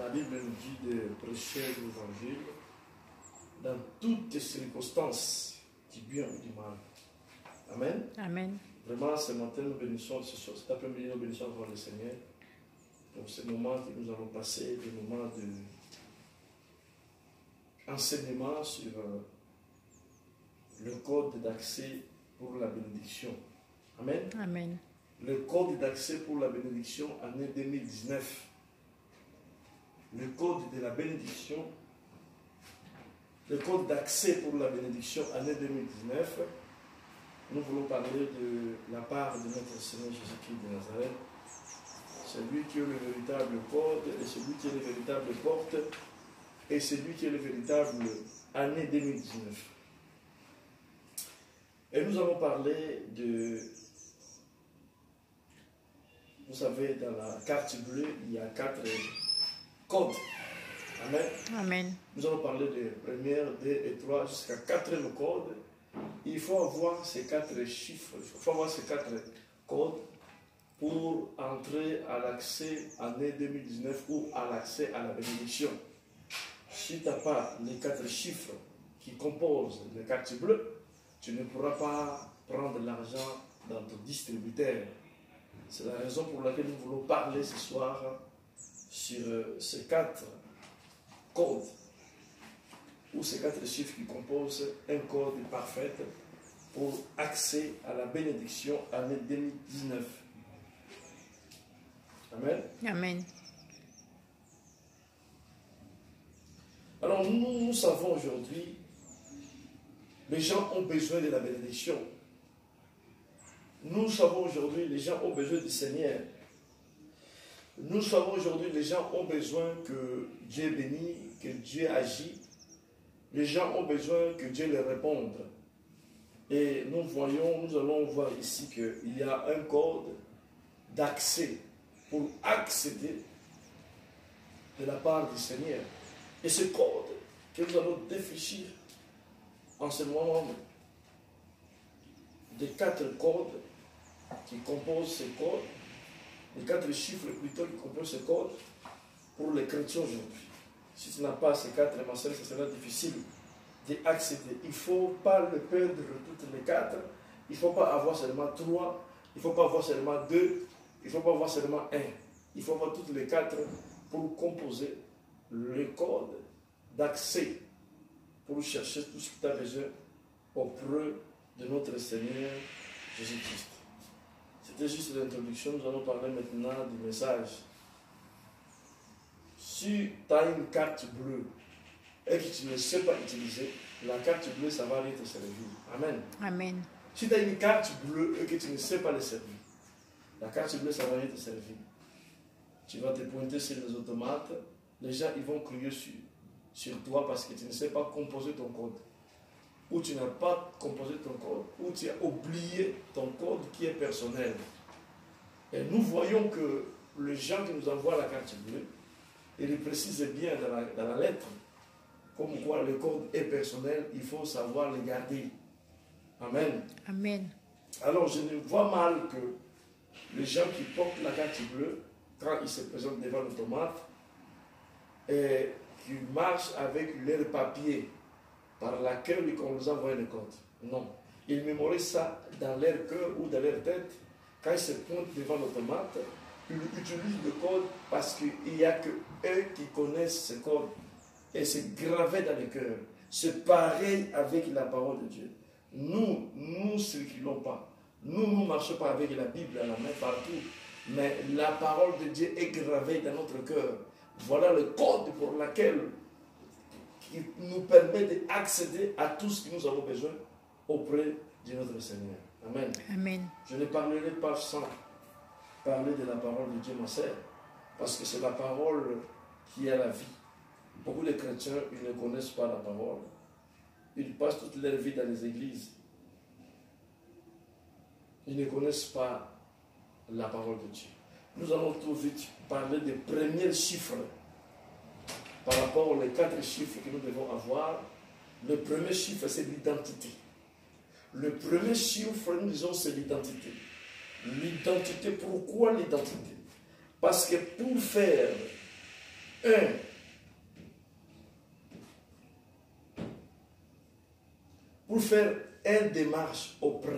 La Bible nous dit de prêcher l'évangile dans toutes les circonstances, du bien ou du mal. Amen. Amen. Vraiment, ce matin, nous bénissons, cet après-midi, nous bénissons encore le Seigneur pour ces moments que nous allons passer, des moments d'enseignement sur le code d'accès pour la bénédiction. Amen. Amen. Le code d'accès pour la bénédiction année 2019. Le code de la bénédiction, le code d'accès pour la bénédiction année 2019. Nous voulons parler de la part de notre Seigneur Jésus-Christ de Nazareth. Celui qui est le véritable code et celui qui est le véritable porte et celui qui est le véritable année 2019. Et nous allons parler de... Vous savez, dans la carte bleue, il y a 4 codes. Amen. Amen. Nous allons parler de première, 2 et 3 jusqu'à 4e code. Il faut avoir ces 4 chiffres, il faut avoir ces 4 codes pour entrer à l'accès année 2019 ou à l'accès à la bénédiction. Si tu n'as pas les 4 chiffres qui composent les cartes bleues, tu ne pourras pas prendre l'argent dans ton distributeur. C'est la raison pour laquelle nous voulons parler ce soir sur ces 4 codes ou ces 4 chiffres qui composent un code parfait pour accès à la bénédiction année 2019. Amen. Amen. Alors nous savons aujourd'hui, les gens ont besoin de la bénédiction. Nous savons aujourd'hui, les gens ont besoin du Seigneur. Nous savons aujourd'hui, les gens ont besoin que Dieu bénisse, que Dieu agit. Les gens ont besoin que Dieu leur réponde. Et nous allons voir ici qu'il y a un code d'accès pour accéder de la part du Seigneur. Et ce code que nous allons défricher en ce moment, des 4 codes qui composent ce code, les 4 chiffres plutôt qui composent ce code pour les chrétiens aujourd'hui. Si tu n'as pas ces 4, ma soeur, ce sera difficile d'accéder. Il ne faut pas le perdre toutes les 4. Il ne faut pas avoir seulement 3. Il ne faut pas avoir seulement 2. Il ne faut pas avoir seulement 1. Il faut avoir toutes les 4 pour composer le code d'accès pour chercher tout ce que tu as besoin auprès de notre Seigneur Jésus-Christ. C'était juste l'introduction. Nous allons parler maintenant du message. Si tu as une carte bleue et que tu ne sais pas utiliser, la carte bleue, ça va aller te servir. Amen. Amen. Si tu as une carte bleue et que tu ne sais pas le servir, la carte bleue, ça va aller te servir. Tu vas te pointer sur les automates, les gens ils vont crier sur toi parce que tu ne sais pas composer ton code. Ou tu n'as pas composé ton code, ou tu as oublié ton code qui est personnel. Et nous voyons que les gens qui nous envoient la carte bleue, ils précisent bien dans la lettre, comme quoi le code est personnel, il faut savoir le garder. Amen. Amen. Alors je ne vois mal que les gens qui portent la carte bleue, quand ils se présentent devant l'automate, et qui marchent avec leur papier par laquelle on nous envoie le code. Non. Ils mémorisent ça dans leur cœur ou dans leur tête. Quand ils se pointent devant l'automate, ils utilisent le code parce qu'il n'y a que eux qui connaissent ce code. Et c'est gravé dans le cœur. C'est pareil avec la parole de Dieu. Nous ne circulons pas. Nous ne marchons pas avec la Bible à la main partout. Mais la parole de Dieu est gravée dans notre cœur. Voilà le code pour lequel qui nous permet d'accéder à tout ce que nous avons besoin auprès de notre Seigneur. Amen. Amen. Je ne parlerai pas sans parler de la parole de Dieu, ma sœur, parce que c'est la parole qui est la vie. Beaucoup de chrétiens, ils ne connaissent pas la parole. Ils passent toute leur vie dans les églises. Ils ne connaissent pas la parole de Dieu. Nous allons tout vite parler des premiers chiffres par rapport aux 4 chiffres que nous devons avoir. Le premier chiffre, c'est l'identité. Le premier chiffre, nous disons, c'est l'identité. L'identité, pourquoi l'identité? Parce que pour faire pour faire une démarche auprès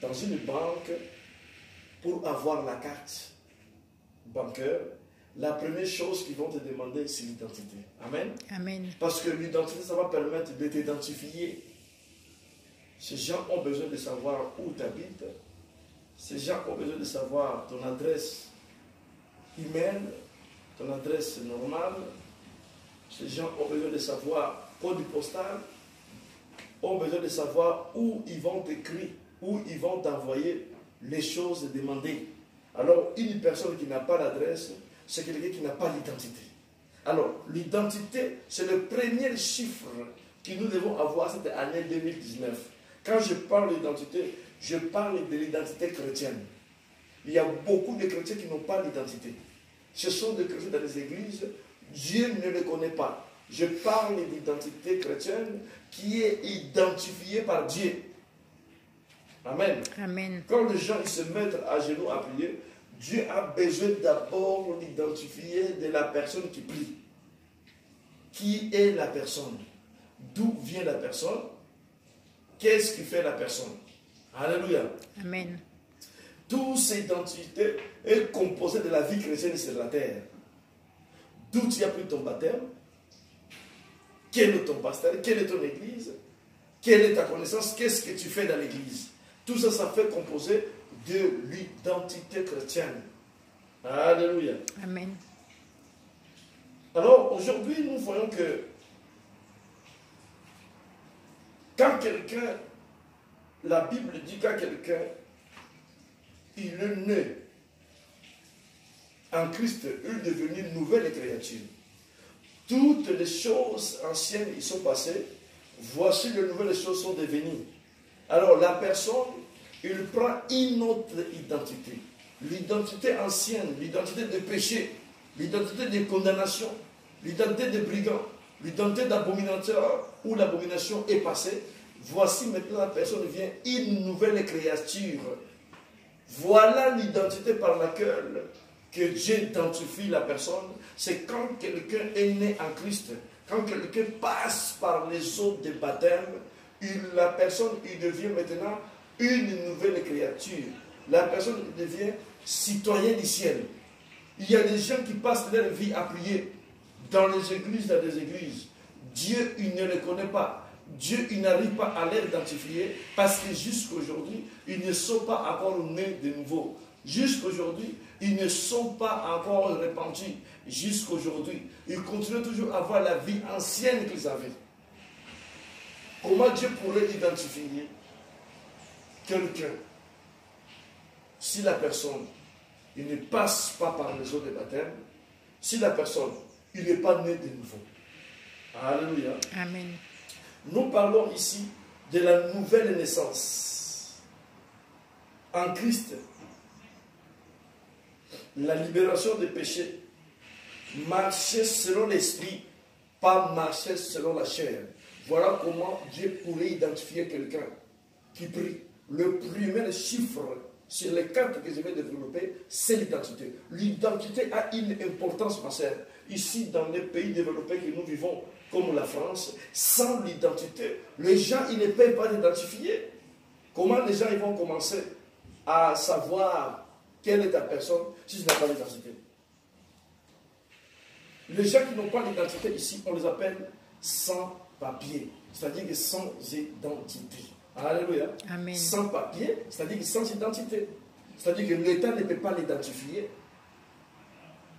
dans une banque pour avoir la carte bancaire, la première chose qu'ils vont te demander, c'est l'identité. Amen. Amen. Parce que l'identité, ça va permettre de t'identifier. Ces gens ont besoin de savoir où tu habites. Ces gens ont besoin de savoir ton adresse email, ton adresse normale. Ces gens ont besoin de savoir code postal, ont besoin de savoir où ils vont t'écrire, où ils vont t'envoyer les choses demandées. Alors, une personne qui n'a pas l'adresse, c'est quelqu'un qui n'a pas l'identité. Alors, l'identité, c'est le premier chiffre que nous devons avoir cette année 2019. Quand je parle d'identité, je parle de l'identité chrétienne. Il y a beaucoup de chrétiens qui n'ont pas l'identité. Ce sont des chrétiens dans les églises, Dieu ne les connaît pas. Je parle d'identité chrétienne qui est identifiée par Dieu. Amen. Amen. Quand les gens ils se mettent à genoux à prier, Dieu a besoin d'abord d'identifier de la personne qui prie. Qui est la personne? D'où vient la personne? Qu'est-ce qui fait la personne? Alléluia. Amen. Toute cette identité est composée de la vie chrétienne sur la terre. D'où tu as pris ton baptême? Quel est ton pasteur? Quelle est ton église? Quelle est ta connaissance? Qu'est-ce que tu fais dans l'église? Tout ça, ça fait composer de l'identité chrétienne. Alléluia. Amen. Alors, aujourd'hui, nous voyons que quand quelqu'un, la Bible dit qu'à quelqu'un, il est né en Christ, il est devenu une nouvelle créature. Toutes les choses anciennes, ils sont passées. Voici les nouvelles choses sont devenues. Alors la personne, il prend une autre identité. L'identité ancienne, l'identité de péché, l'identité de condamnation, l'identité de brigand, l'identité d'abominateur où l'abomination est passée. Voici maintenant la personne devient une nouvelle créature. Voilà l'identité par laquelle que Dieu identifie la personne. C'est quand quelqu'un est né en Christ, quand quelqu'un passe par les eaux de baptême, la personne il devient maintenant une nouvelle créature. La personne devient citoyen du ciel. Il y a des gens qui passent leur vie à prier dans les églises, dans des églises. Dieu, il ne les connaît pas. Dieu, il n'arrive pas à les identifier parce que jusqu'aujourd'hui, ils ne sont pas encore nés de nouveau. Jusqu'aujourd'hui, ils ne sont pas encore repentis. Jusqu'aujourd'hui, ils continuent toujours à avoir la vie ancienne qu'ils avaient. Comment Dieu pourrait identifier quelqu'un si la personne il ne passe pas par les eaux de baptême, si la personne il n'est pas né de nouveau? Alléluia. Amen. Nous parlons ici de la nouvelle naissance en Christ. La libération des péchés. Marcher selon l'esprit, pas marcher selon la chair. Voilà comment Dieu pourrait identifier quelqu'un qui prie. Le premier chiffre sur les quatre que je vais développer, c'est l'identité. L'identité a une importance majeure. Ici, dans les pays développés que nous vivons, comme la France, sans l'identité, les gens ils ne peuvent pas l'identifier. Comment les gens ils vont commencer à savoir quelle est ta personne si tu n'as pas l'identité? Les gens qui n'ont pas l'identité ici, on les appelle sans papier, c'est-à-dire que sans identité. Alléluia. Amen. Sans papier, c'est-à-dire que sans identité. C'est-à-dire que l'État ne peut pas l'identifier.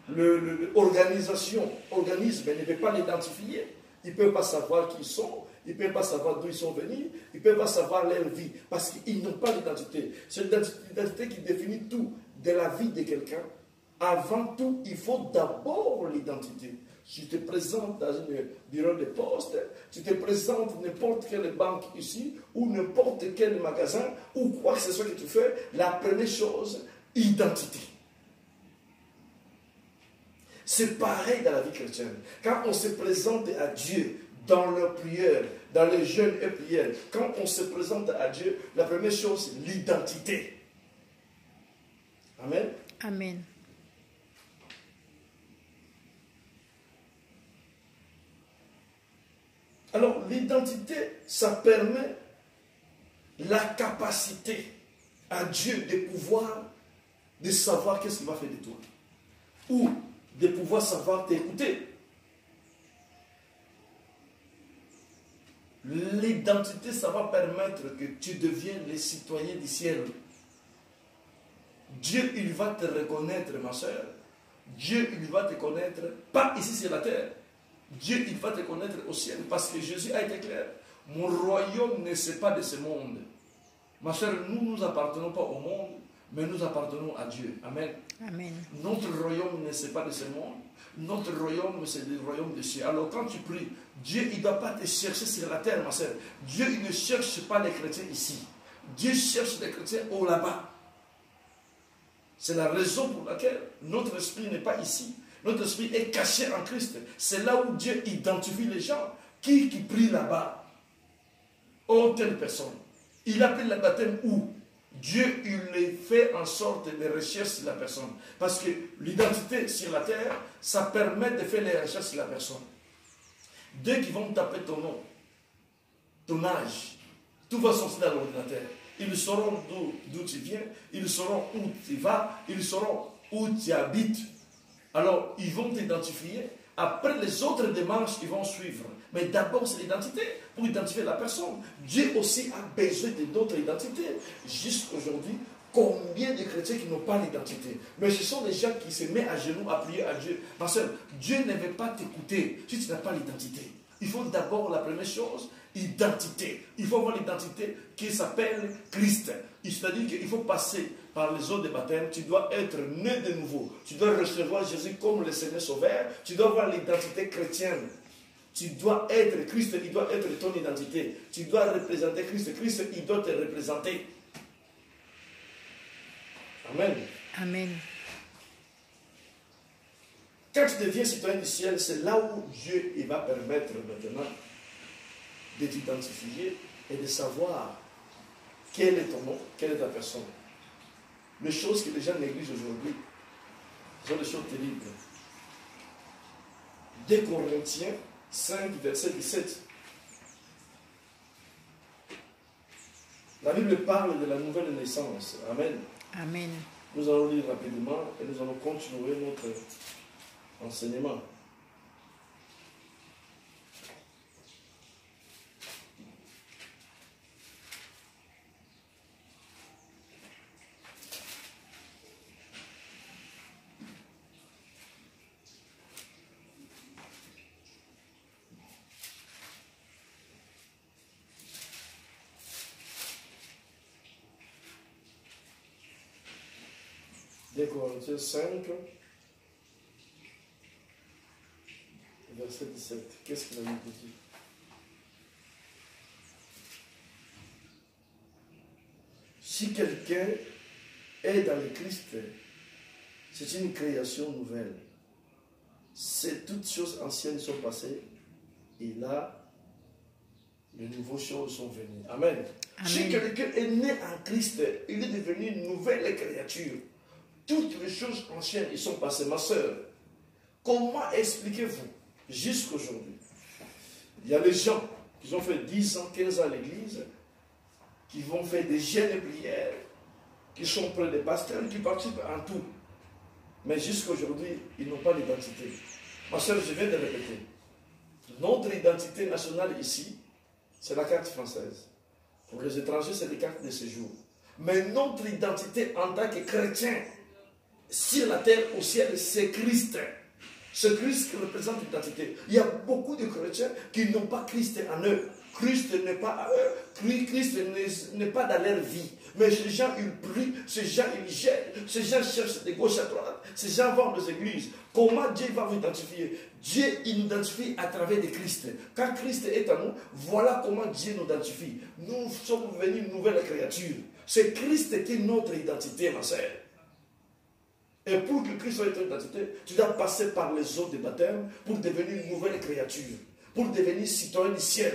L'organisme ne peut pas l'identifier. Ils ne peuvent pas savoir qui ils sont. Ils ne peuvent pas savoir d'où ils sont venus. Ils ne peuvent pas savoir leur vie. Parce qu'ils n'ont pas d'identité. C'est l'identité qui définit tout de la vie de quelqu'un. Avant tout, il faut d'abord l'identité. Tu te présentes dans un bureau de poste, tu te présentes n'importe quelle banque ici, ou n'importe quel magasin, ou quoi que ce soit que tu fais, la première chose, identité. C'est pareil dans la vie chrétienne. Quand on se présente à Dieu dans leur prière, dans les jeûnes et prières, quand on se présente à Dieu, la première chose, c'est l'identité. Amen. Amen. Alors, l'identité, ça permet la capacité à Dieu de pouvoir, de savoir qu'est-ce qu'il va faire de toi. Ou de pouvoir savoir t'écouter. L'identité, ça va permettre que tu deviennes les citoyens du ciel. Dieu, il va te reconnaître, ma soeur. Dieu, il va te connaître, pas ici sur la terre. Dieu, il va te connaître au ciel, parce que Jésus a été clair. Mon royaume ne c'est pas de ce monde. Ma soeur, nous ne appartenons pas au monde, mais nous appartenons à Dieu. Amen. Amen. Notre royaume ne c'est pas de ce monde. Notre royaume, c'est le royaume de ciel. Alors quand tu pries, Dieu, il ne doit pas te chercher sur la terre, ma soeur. Dieu, il ne cherche pas les chrétiens ici. Dieu cherche les chrétiens au là-bas. C'est la raison pour laquelle notre esprit n'est pas ici. Notre esprit est caché en Christ. C'est là où Dieu identifie les gens. Qui prie là-bas? Oh, telle personne. Il appelle le baptême où? Dieu, il les fait en sorte de rechercher sur la personne. Parce que l'identité sur la terre, ça permet de faire les recherches sur la personne. Dès qu'ils vont taper ton nom, ton âge, tout va sortir dans l'ordinateur. Ils sauront d'où tu viens, ils sauront où tu vas, ils sauront où tu habites. Alors, ils vont t'identifier. Après, les autres démarches, ils vont suivre. Mais d'abord, c'est l'identité, pour identifier la personne. Dieu aussi a besoin de notre identité. Jusqu'aujourd'hui, combien de chrétiens qui n'ont pas l'identité? Mais ce sont des gens qui se mettent à genoux à prier à Dieu. Parce que Dieu ne veut pas t'écouter si tu n'as pas l'identité. Il faut d'abord, la première chose, identité. Il faut avoir l'identité qui s'appelle Christ. C'est-à-dire qu'il faut passer par les eaux de baptême. Tu dois être né de nouveau. Tu dois recevoir Jésus comme le Seigneur Sauveur. Tu dois avoir l'identité chrétienne. Tu dois être Christ, il doit être ton identité. Tu dois représenter Christ. Christ, il doit te représenter. Amen. Amen. Quand tu deviens citoyen du ciel, c'est là où Dieu il va permettre maintenant de t'identifier et de savoir quel est ton nom, quelle est ta personne. Les choses que les gens négligent aujourd'hui sont des choses terribles. 2 Corinthiens 5, verset 17. La Bible parle de la nouvelle naissance. Amen. Amen. Nous allons lire rapidement et nous allons continuer notre enseignement. Corinthiens 5, verset 17. Qu'est-ce qu'il a dit? Si quelqu'un est dans le Christ, c'est une création nouvelle. Toutes choses anciennes sont passées et là, de nouvelles choses sont venues. Amen. Amen. Si quelqu'un est né en Christ, il est devenu une nouvelle créature. Toutes les choses anciennes, ils sont passées. Ma soeur, comment expliquez-vous jusqu'aujourd'hui? Il y a des gens qui ont fait 10 ans, 15 ans à l'église, qui vont faire des jeûnes et prières, qui sont près des pasteurs, qui participent en tout. Mais jusqu'aujourd'hui, ils n'ont pas d'identité. Ma soeur, je viens de répéter. Notre identité nationale ici, c'est la carte française. Pour les étrangers, c'est les cartes de séjour. Mais notre identité en tant que chrétien, sur la terre, au ciel, c'est Christ. C'est Christ qui représente l'identité. Il y a beaucoup de chrétiens qui n'ont pas Christ en eux. Christ n'est pas à eux. Christ n'est pas dans leur vie. Mais ces gens, ils prient, ces gens, ils gênent, ces gens cherchent de gauche à droite, ces gens vont aux églises. Comment Dieu va vous identifier? Dieu, il nous identifie à travers de Christ. Quand Christ est en nous, voilà comment Dieu nous identifie. Nous sommes devenus une nouvelle créature. C'est Christ qui est notre identité, ma sœur. Et pour que Christ soit ton identité, tu dois passer par les eaux de baptême pour devenir une nouvelle créature, pour devenir citoyen du ciel.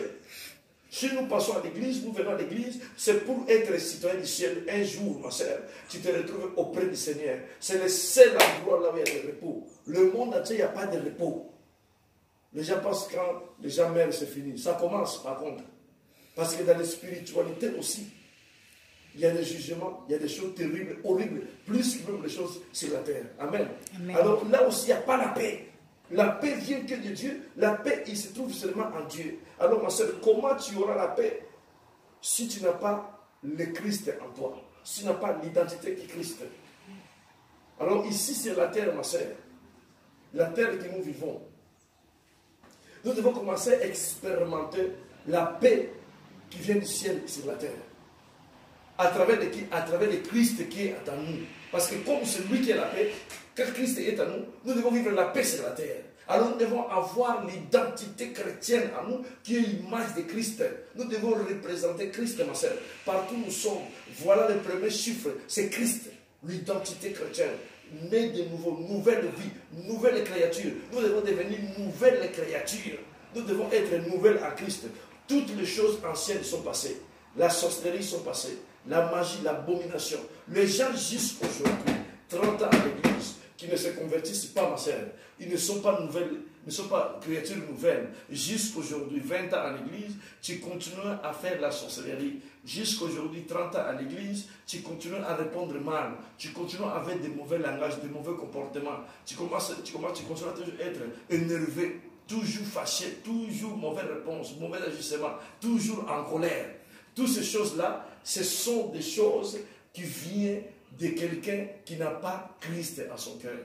Si nous passons à l'église, nous venons à l'église, c'est pour être citoyen du ciel. Un jour, ma sœur, tu te retrouves auprès du Seigneur. C'est le seul endroit là où il y a le repos. Le monde entier, il n'y a pas de repos. Les gens pensent que quand les gens meurent, c'est fini. Ça commence par contre. Parce que dans la spiritualité aussi, il y a des jugements, il y a des choses terribles, horribles, plus que même les choses sur la terre. Amen. Amen. Alors là aussi, il n'y a pas la paix. La paix vient que de Dieu. La paix, il se trouve seulement en Dieu. Alors ma soeur, comment tu auras la paix si tu n'as pas le Christ en toi? Si tu n'as pas l'identité qui est Christ? Alors ici, c'est la terre, ma soeur. La terre que nous vivons. Nous devons commencer à expérimenter la paix qui vient du ciel sur la terre. À travers le Christ qui est en nous. Parce que comme c'est lui qui est la paix, quand Christ est en nous, nous devons vivre la paix sur la terre. Alors nous devons avoir l'identité chrétienne en nous, qui est l'image de Christ. Nous devons représenter Christ, ma soeur. Partout où nous sommes, voilà le premier chiffre, c'est Christ, l'identité chrétienne. Né de nouveau, nouvelle vie, nouvelle créature. Nous devons devenir nouvelle créature. Nous devons être nouvelles en Christ. Toutes les choses anciennes sont passées. La sorcellerie sont passées. La magie, l'abomination. Les gens jusqu'aujourd'hui, 30 ans à l'église, qui ne se convertissent pas, ma sœur, ils ne sont pas nouvelles, ne sont pas créatures nouvelles. Jusqu'aujourd'hui, 20 ans à l'église, tu continues à faire la sorcellerie. Jusqu'aujourd'hui, 30 ans à l'église, tu continues à répondre mal. Tu continues avec des mauvais langages, des mauvais comportements. Tu continues à toujours être énervé, toujours fâché, toujours mauvaise réponse, mauvais agissement, toujours en colère. Toutes ces choses-là, ce sont des choses qui viennent de quelqu'un qui n'a pas Christ en son cœur.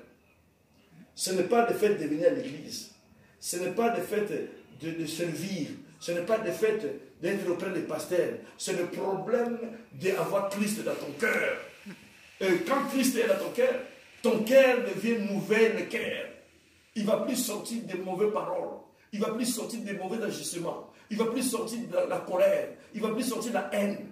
Ce n'est pas le fait de venir à l'église. Ce n'est pas le fait de servir. Ce n'est pas le fait d'être auprès des pasteurs. C'est le problème d'avoir Christ dans ton cœur. Et quand Christ est dans ton cœur devient nouvel cœur. Il ne va plus sortir de mauvaises paroles. Il ne va plus sortir de mauvais agissements. Il ne va plus sortir de la colère. Il ne va plus sortir de la haine.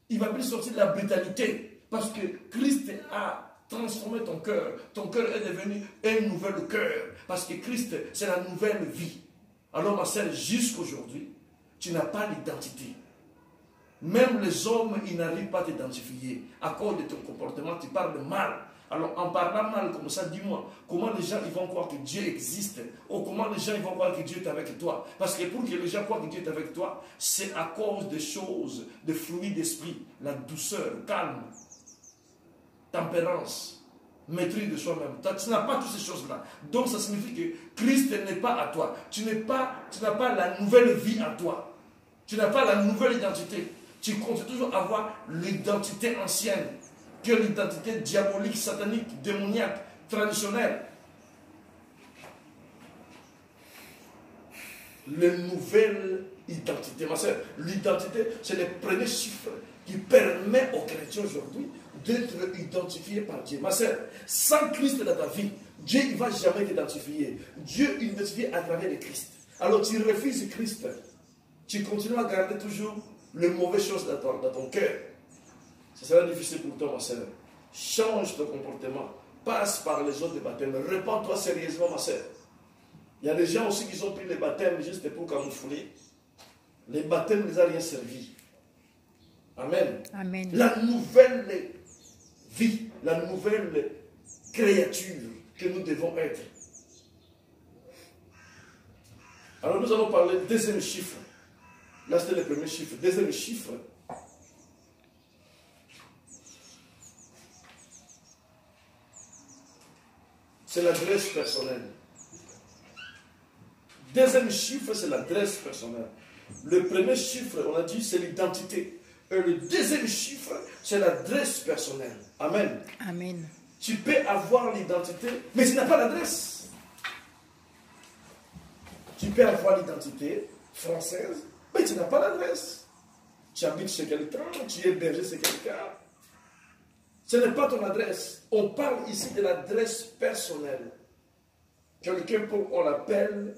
Il ne va plus sortir de la brutalité. Parce que Christ a transformé ton cœur. Ton cœur est devenu un nouvel cœur. Parce que Christ, c'est la nouvelle vie. Alors ma sœur, jusqu'aujourd'hui, tu n'as pas l'identité. Même les hommes, ils n'arrivent pas à t'identifier. À cause de ton comportement, tu parles mal. Alors, en parlant mal comme ça, dis-moi, comment les gens ils vont croire que Dieu existe? Ou comment les gens ils vont croire que Dieu est avec toi? Parce que pour que les gens croient que Dieu est avec toi, c'est à cause des choses, des fruits d'esprit, la douceur, le calme, tempérance, maîtrise de soi-même. Tu n'as pas toutes ces choses-là. Donc, ça signifie que Christ n'est pas à toi. Tu n'as pas la nouvelle vie à toi. Tu n'as pas la nouvelle identité. Tu continues toujours à avoir l'identité ancienne, que l'identité diabolique, satanique, démoniaque, traditionnelle. La nouvelle identité, ma soeur, l'identité, c'est le premier chiffre qui permet aux chrétiens aujourd'hui d'être identifiés par Dieu. Ma soeur, sans Christ dans ta vie, Dieu ne va jamais t'identifier. Dieu identifie à travers le Christ. Alors tu refuses Christ. Tu continues à garder toujours les mauvaises choses dans ton cœur. Ce sera difficile pour toi, ma soeur. Change ton comportement. Passe par les eaux de baptême. Répands-toi sérieusement, ma soeur. Il y a des gens aussi qui ont pris les baptêmes juste pour camoufler. Les baptêmes ne les a rien servi. Amen. Amen. La nouvelle vie, la nouvelle créature que nous devons être. Alors nous allons parler du deuxième chiffre. Là c'était le premier chiffre. Deuxième chiffre. C'est l'adresse personnelle. Deuxième chiffre, c'est l'adresse personnelle. Le premier chiffre, on a dit, c'est l'identité. Et le deuxième chiffre, c'est l'adresse personnelle. Amen. Amen. Tu peux avoir l'identité, mais tu n'as pas l'adresse. Tu peux avoir l'identité française, mais tu n'as pas l'adresse. Tu habites chez quelqu'un, tu es hébergé chez quelqu'un. Ce n'est pas ton adresse. On parle ici de l'adresse personnelle. Quelqu'un pour on l'appelle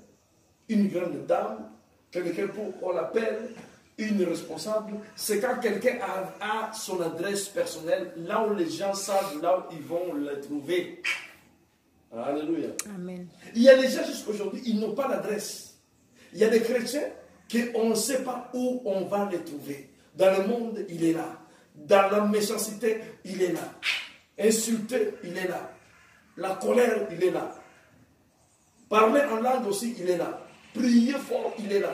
une grande dame, quelqu'un pour on l'appelle une responsable. C'est quand quelqu'un a son adresse personnelle, là où les gens savent, là où ils vont la trouver. Alléluia. Amen. Il y a des gens jusqu'aujourd'hui, ils n'ont pas d'adresse. Il y a des chrétiens qu'on ne sait pas où on va les trouver. Dans le monde, il est là. Dans la méchanceté, il est là. Insulté, il est là. La colère, il est là. Parler en langue aussi, il est là. Prier fort, il est là.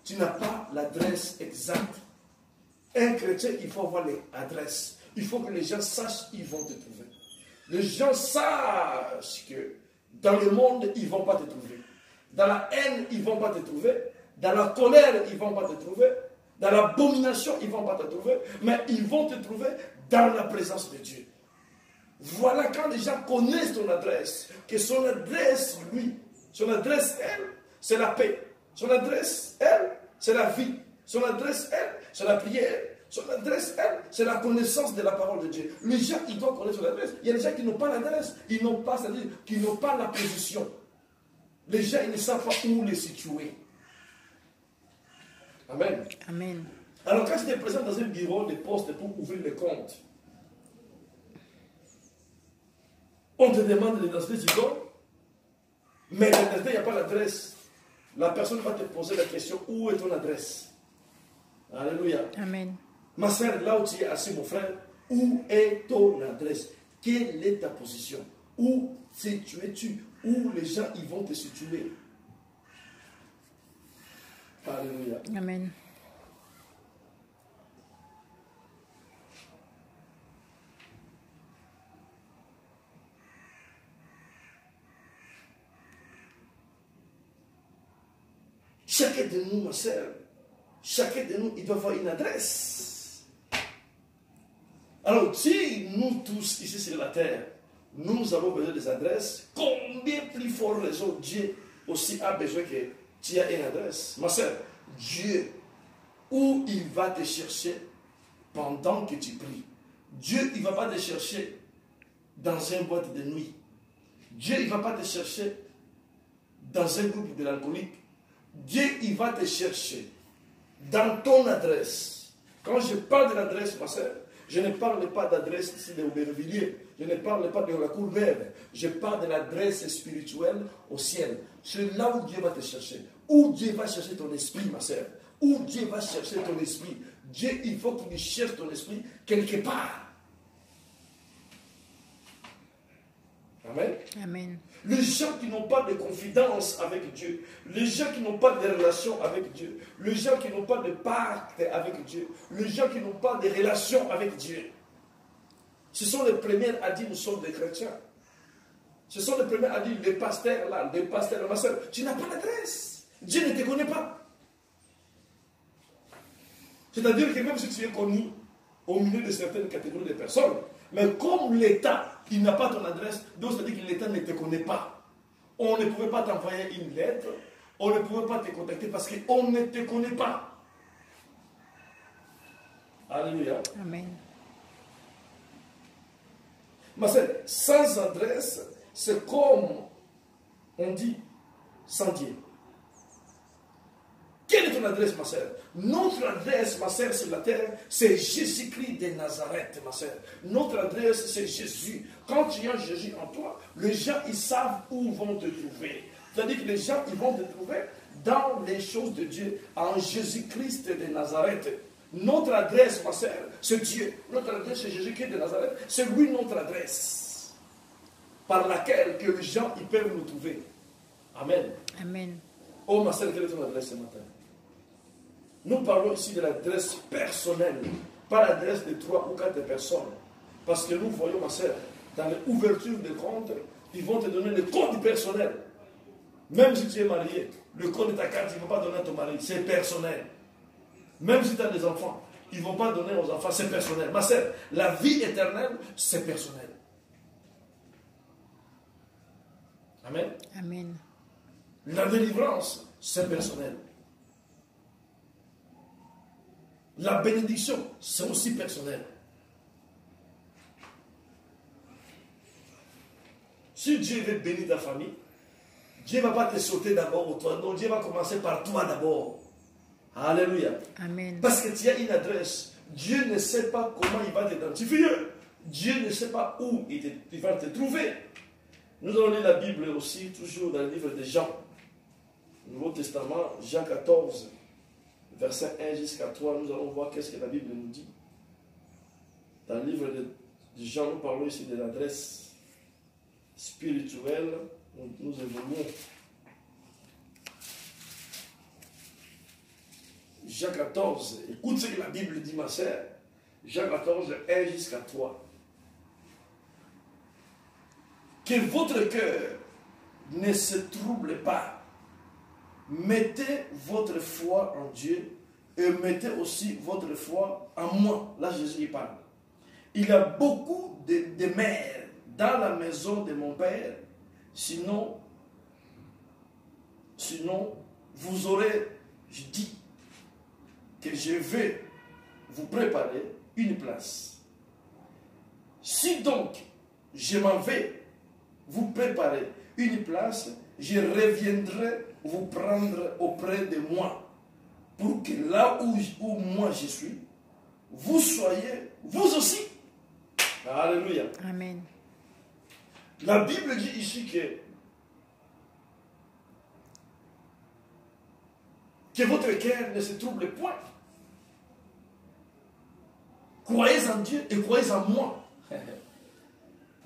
Tu n'as pas l'adresse exacte. Un chrétien, il faut avoir l'adresse. Il faut que les gens sachent qu'ils vont te trouver. Les gens sachent que dans le monde, ils ne vont pas te trouver. Dans la haine, ils ne vont pas te trouver. Dans la colère, ils ne vont pas te trouver. Dans l'abomination, ils ne vont pas te trouver. Mais ils vont te trouver dans la présence de Dieu. Voilà quand les gens connaissent ton adresse. Que son adresse, lui, son adresse, elle, c'est la paix. Son adresse, elle, c'est la vie. Son adresse, elle, c'est la prière. Son adresse, elle, c'est la connaissance de la parole de Dieu. Les gens, ils doivent connaître son adresse. Il y a des gens qui n'ont pas l'adresse. Ils n'ont pas, c'est-à-dire qui n'ont pas la position. Les gens, ils ne savent pas où les situer. Amen. Amen. Alors, quand tu te présentes dans un bureau de poste pour ouvrir le compte, on te demande l'identité, tu donnes, mais l'identité, il n'y a pas l'adresse. La personne va te poser la question, où est ton adresse? Alléluia. Amen. Ma soeur, là où tu es assis, mon frère, où est ton adresse? Quelle est ta position? Où situes-tu? Où les gens ils vont te situer? Alléluia. Amen. Chacun de nous, ma soeur, chacun de nous, il doit avoir une adresse. Alors, si nous tous ici sur la terre, nous avons besoin des adresses, combien plus fort raison Dieu aussi a besoin que tu aies une adresse. Ma soeur, Dieu, où il va te chercher pendant que tu pries. Dieu, il ne va pas te chercher dans une boîte de nuit. Dieu, il ne va pas te chercher dans un groupe de l'alcoolique. Dieu, il va te chercher dans ton adresse. Quand je parle de l'adresse, ma soeur, je ne parle pas d'adresse ici de Aubervilliers. Je ne parle pas de la Courneuve. Je parle de l'adresse spirituelle au ciel. C'est là où Dieu va te chercher. Où Dieu va chercher ton esprit, ma soeur. Où Dieu va chercher ton esprit. Dieu, il faut qu'il cherche ton esprit quelque part. Amen. Amen. Les gens qui n'ont pas de confidence avec Dieu, les gens qui n'ont pas de relation avec Dieu, les gens qui n'ont pas de pacte avec Dieu, les gens qui n'ont pas de relation avec Dieu, ce sont les premiers à dire nous sommes des chrétiens. Ce sont les premiers à dire les pasteurs là, les pasteurs, ma soeur, tu n'as pas d'adresse. Dieu ne te connaît pas. C'est-à-dire que même si tu es connu au milieu de certaines catégories de personnes, mais comme l'État, il n'a pas ton adresse, donc c'est-à-dire que l'État ne te connaît pas. On ne pouvait pas t'envoyer une lettre, on ne pouvait pas te contacter parce qu'on ne te connaît pas. Alléluia. Amen. Ma soeur, sans adresse, c'est comme on dit, sans Dieu. Quelle est ton adresse, ma soeur? Notre adresse, ma soeur, sur la terre, c'est Jésus-Christ de Nazareth, ma soeur. Notre adresse, c'est Jésus. Quand tu as Jésus en toi, les gens, ils savent où vont te trouver. C'est-à-dire que les gens, ils vont te trouver dans les choses de Dieu, en Jésus-Christ de Nazareth. Notre adresse, ma soeur, c'est Dieu. Notre adresse, c'est Jésus-Christ de Nazareth. C'est lui notre adresse, par laquelle que les gens, ils peuvent nous trouver. Amen. Amen. Oh, ma soeur, quelle est ton adresse ce matin? Nous parlons ici de l'adresse personnelle, pas l'adresse de 3 ou 4 personnes. Parce que nous voyons, ma soeur, dans l'ouverture des comptes, ils vont te donner le code personnel. Même si tu es marié, le code de ta carte, ils ne vont pas donner à ton mari, c'est personnel. Même si tu as des enfants, ils ne vont pas donner aux enfants, c'est personnel. Ma soeur, la vie éternelle, c'est personnel. Amen. Amen. La délivrance, c'est personnel. La bénédiction, c'est aussi personnel. Si Dieu veut bénir ta famille, Dieu ne va pas te sauter d'abord au toit. Non, Dieu va commencer par toi d'abord. Alléluia. Amen. Parce que tu as une adresse. Dieu ne sait pas comment il va t'identifier. Dieu ne sait pas où il va te trouver. Nous allons lire la Bible aussi, toujours dans le livre de Jean. Nouveau Testament, Jean 14, verset 1 jusqu'à 3, nous allons voir qu'est-ce que la Bible nous dit. Dans le livre de Jean, nous parlons ici de l'adresse spirituelle nous évoluons. Jean 14, écoute ce que la Bible dit, ma sœur. Jean 14, 1 jusqu'à 3. Que votre cœur ne se trouble pas. Mettez votre foi en Dieu et mettez aussi votre foi en moi. Là, Jésus y parle. Il y a beaucoup de mères dans la maison de mon Père. Sinon, vous aurez, je dis, que je vais vous préparer une place. Si donc je m'en vais vous préparer une place, je reviendrai vous prendre auprès de moi, pour que là où moi je suis, vous soyez vous aussi. Alléluia. Amen. La Bible dit ici que votre cœur ne se trouble point. Croyez en Dieu et croyez en moi.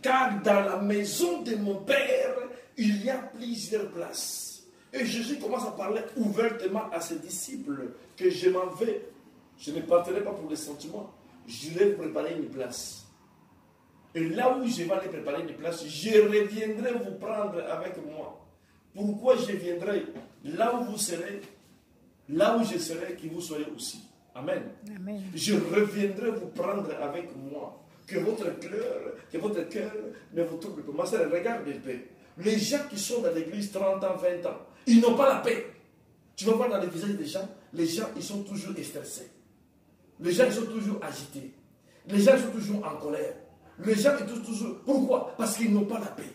Car dans la maison de mon Père, il y a plusieurs places. Et Jésus commence à parler ouvertement à ses disciples que je m'en vais. Je ne partirai pas pour les sentiments. Je vais vous préparer une place. Et là où je vais aller préparer une place, je reviendrai vous prendre avec moi. Pourquoi je viendrai là où vous serez, là où je serai, que vous soyez aussi. Amen. Amen. Je reviendrai vous prendre avec moi. Que votre cœur ne vous trouble pas. Ma soeur, regarde un peu. Les gens qui sont dans l'église 30 ans, 20 ans, ils n'ont pas la paix. Tu vas voir dans les visages des gens, les gens, ils sont toujours stressés. Les gens, ils sont toujours agités. Les gens, ils sont toujours en colère. Les gens, ils sont toujours... Pourquoi? Parce qu'ils n'ont pas la paix.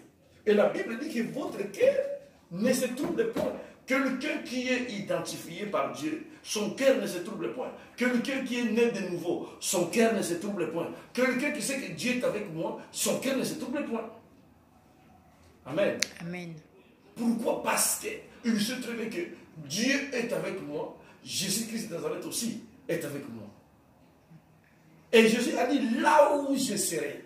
Et la Bible dit que votre cœur ne se trouble point. Quelqu'un qui est identifié par Dieu, son cœur ne se trouble point. Quelqu'un qui est né de nouveau, son cœur ne se trouble point. Quelqu'un qui sait que Dieu est avec moi, son cœur ne se trouble point. Amen. Amen. Pourquoi? Parce qu'il se trouve que Dieu est avec moi, Jésus-Christ de Nazareth aussi est avec moi. Et Jésus a dit, là où je serai,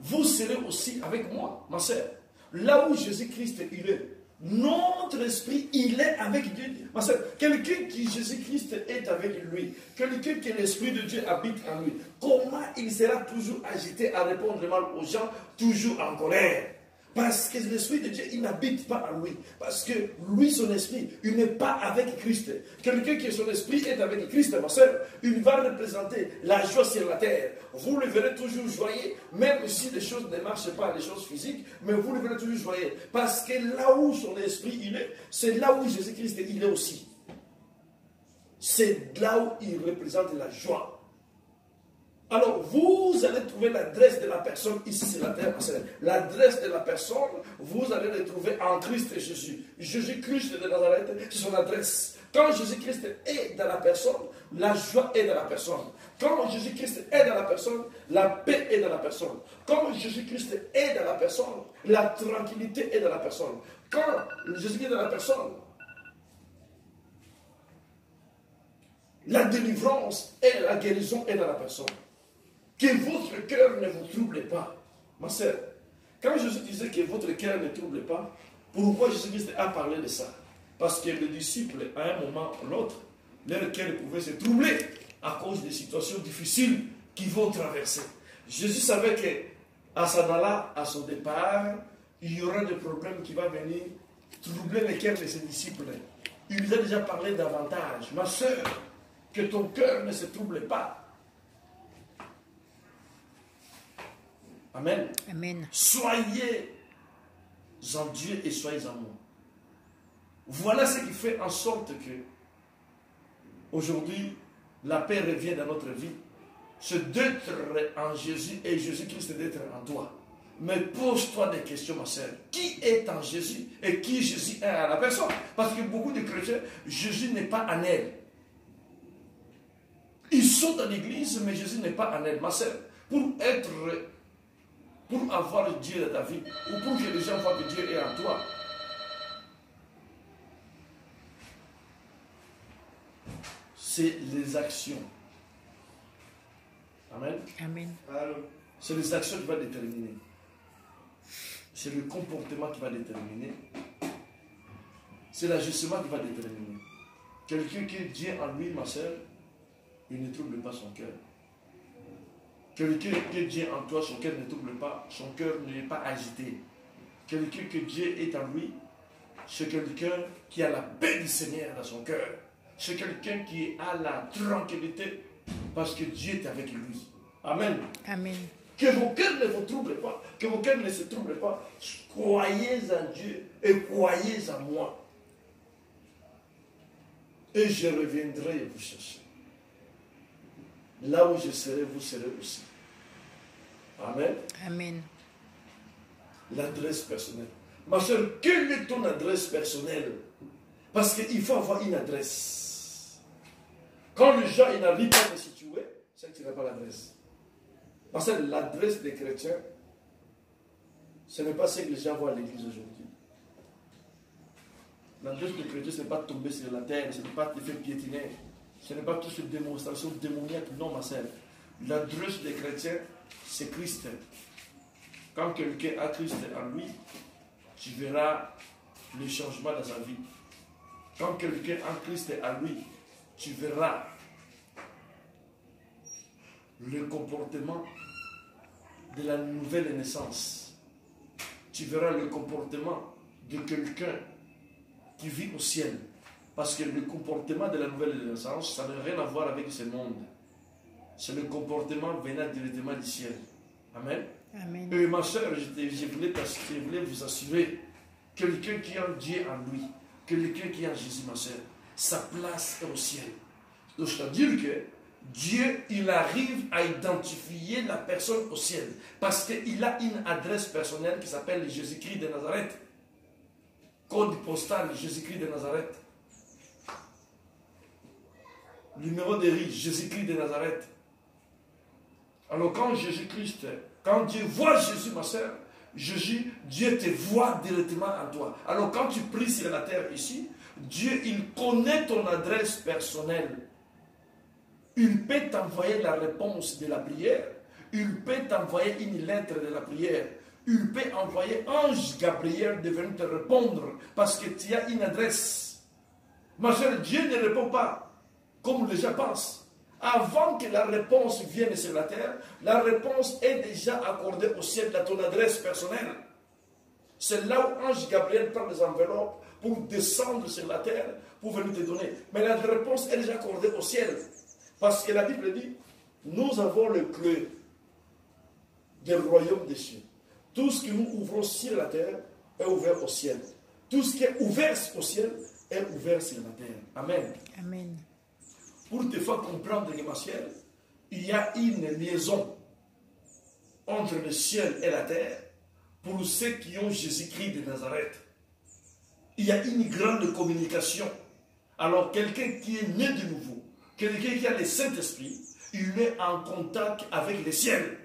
vous serez aussi avec moi, ma soeur. Là où Jésus-Christ il est, notre esprit, il est avec Dieu. Ma soeur, quelqu'un qui Jésus-Christ est avec lui, quelqu'un qui l'esprit de Dieu habite en lui, comment il sera toujours agité à répondre mal aux gens, toujours en colère? Parce que l'esprit de Dieu, il n'habite pas en lui. Parce que lui, son esprit, il n'est pas avec Christ. Quelqu'un qui son esprit est avec Christ, ma soeur, il va représenter la joie sur la terre. Vous le verrez toujours joyeux, même si les choses ne marchent pas, les choses physiques, mais vous le verrez toujours joyeux. Parce que là où son esprit il est, c'est là où Jésus-Christ il est aussi. C'est là où il représente la joie. Alors, vous allez trouver l'adresse de la personne, ici c'est la terre, l'adresse de la personne, vous allez le trouver en Christ Jésus. Jésus-Christ de Nazareth, c'est son adresse. Quand Jésus-Christ est dans la personne, la joie est dans la personne. Quand Jésus-Christ est dans la personne, la paix est dans la personne. Quand Jésus-Christ est dans la personne, la tranquillité est dans la personne. Quand Jésus-Christ est dans la personne, la délivrance et la guérison est dans la personne. Que votre cœur ne vous trouble pas. Ma soeur, quand Jésus disait que votre cœur ne trouble pas, pourquoi Jésus-Christ a parlé de ça? Parce que les disciples, à un moment ou l'autre, leur cœur pouvait se troubler à cause des situations difficiles qu'ils vont traverser. Jésus savait qu'à Sanala, à son départ, il y aura des problèmes qui vont venir troubler les cœurs de ses disciples. Il nous a déjà parlé davantage. Ma soeur, que ton cœur ne se trouble pas. Amen. Amen. Soyez en Dieu et soyez en moi. Voilà ce qui fait en sorte que aujourd'hui la paix revient dans notre vie. C'est d'être en Jésus et Jésus-Christ d'être en toi. Mais pose-toi des questions, ma soeur. Qui est en Jésus et qui Jésus est à la personne? Parce que beaucoup de chrétiens, Jésus n'est pas en elle. Ils sont dans l'église, mais Jésus n'est pas en elle. Ma soeur, pour avoir Dieu dans ta vie, ou pour que les gens voient que Dieu est en toi, c'est les actions. Amen. Amen. C'est les actions qui vont déterminer. c'est le comportement qui va déterminer. C'est l'ajustement qui va déterminer. Quelqu'un qui est Dieu en lui, ma soeur, il ne trouble pas son cœur. Quelqu'un que Dieu en toi, son cœur ne trouble pas, son cœur n'est pas agité. Quelqu'un que Dieu est en lui, c'est quelqu'un qui a la paix du Seigneur dans son cœur. C'est quelqu'un qui a la tranquillité parce que Dieu est avec lui. Amen. Amen. Que vos cœurs ne vous troublent pas, que vos cœurs ne se troublent pas. Croyez en Dieu et croyez en moi. Et je reviendrai vous chercher. Là où je serai, vous serez aussi. Amen. Amen. L'adresse personnelle. Ma soeur, quelle est ton adresse personnelle? Parce qu'il faut avoir une adresse. Quand les gens n'arrivent pas à te situer, c'est que tu n'as pas l'adresse. Parce que l'adresse des chrétiens, ce n'est pas ce que les gens voient à l'église aujourd'hui. L'adresse des chrétiens, ce n'est pas tomber sur la terre, ce n'est pas te faire piétiner, ce n'est pas toute cette démonstration démoniaque. Non, ma soeur. L'adresse des chrétiens, c'est Christ. Quand quelqu'un a Christ en lui, tu verras le changement dans sa vie. Quand quelqu'un a Christ en lui, tu verras le comportement de la nouvelle naissance. Tu verras le comportement de quelqu'un qui vit au ciel. Parce que le comportement de la nouvelle naissance, ça n'a rien à voir avec ce monde. C'est le comportement venant directement du ciel. Amen. Amen. Et ma soeur, je voulais vous assurer, quelqu'un qui a Dieu en lui, quelqu'un qui a Jésus, ma soeur, sa place est au ciel. Donc, c'est-à-dire que Dieu, il arrive à identifier la personne au ciel. Parce qu'il a une adresse personnelle qui s'appelle Jésus-Christ de Nazareth. Code postal Jésus-Christ de Nazareth. Numéro de riz, Jésus-Christ de Nazareth. Alors quand Jésus-Christ, quand Dieu voit Jésus, ma soeur, Jésus, Dieu te voit directement en toi. Alors quand tu pries sur la terre ici, Dieu, il connaît ton adresse personnelle. Il peut t'envoyer la réponse de la prière. Il peut t'envoyer une lettre de la prière. Il peut envoyer ange Gabriel de venir te répondre parce que tu as une adresse. Ma soeur, Dieu ne répond pas comme les gens pensent. Avant que la réponse vienne sur la terre, la réponse est déjà accordée au ciel dans ton adresse personnelle. C'est là où ange Gabriel prend les enveloppes pour descendre sur la terre pour venir te donner. Mais la réponse est déjà accordée au ciel. Parce que la Bible dit, nous avons le clé du royaume des cieux. Tout ce que nous ouvrons sur la terre est ouvert au ciel. Tout ce qui est ouvert au ciel est ouvert sur la terre. Amen. Amen. Pour te faire comprendre que ma ciel, il y a une liaison entre le ciel et la terre pour ceux qui ont Jésus-Christ de Nazareth. Il y a une grande communication. Alors quelqu'un qui est né de nouveau, quelqu'un qui a le Saint-Esprit, il est en contact avec le ciel.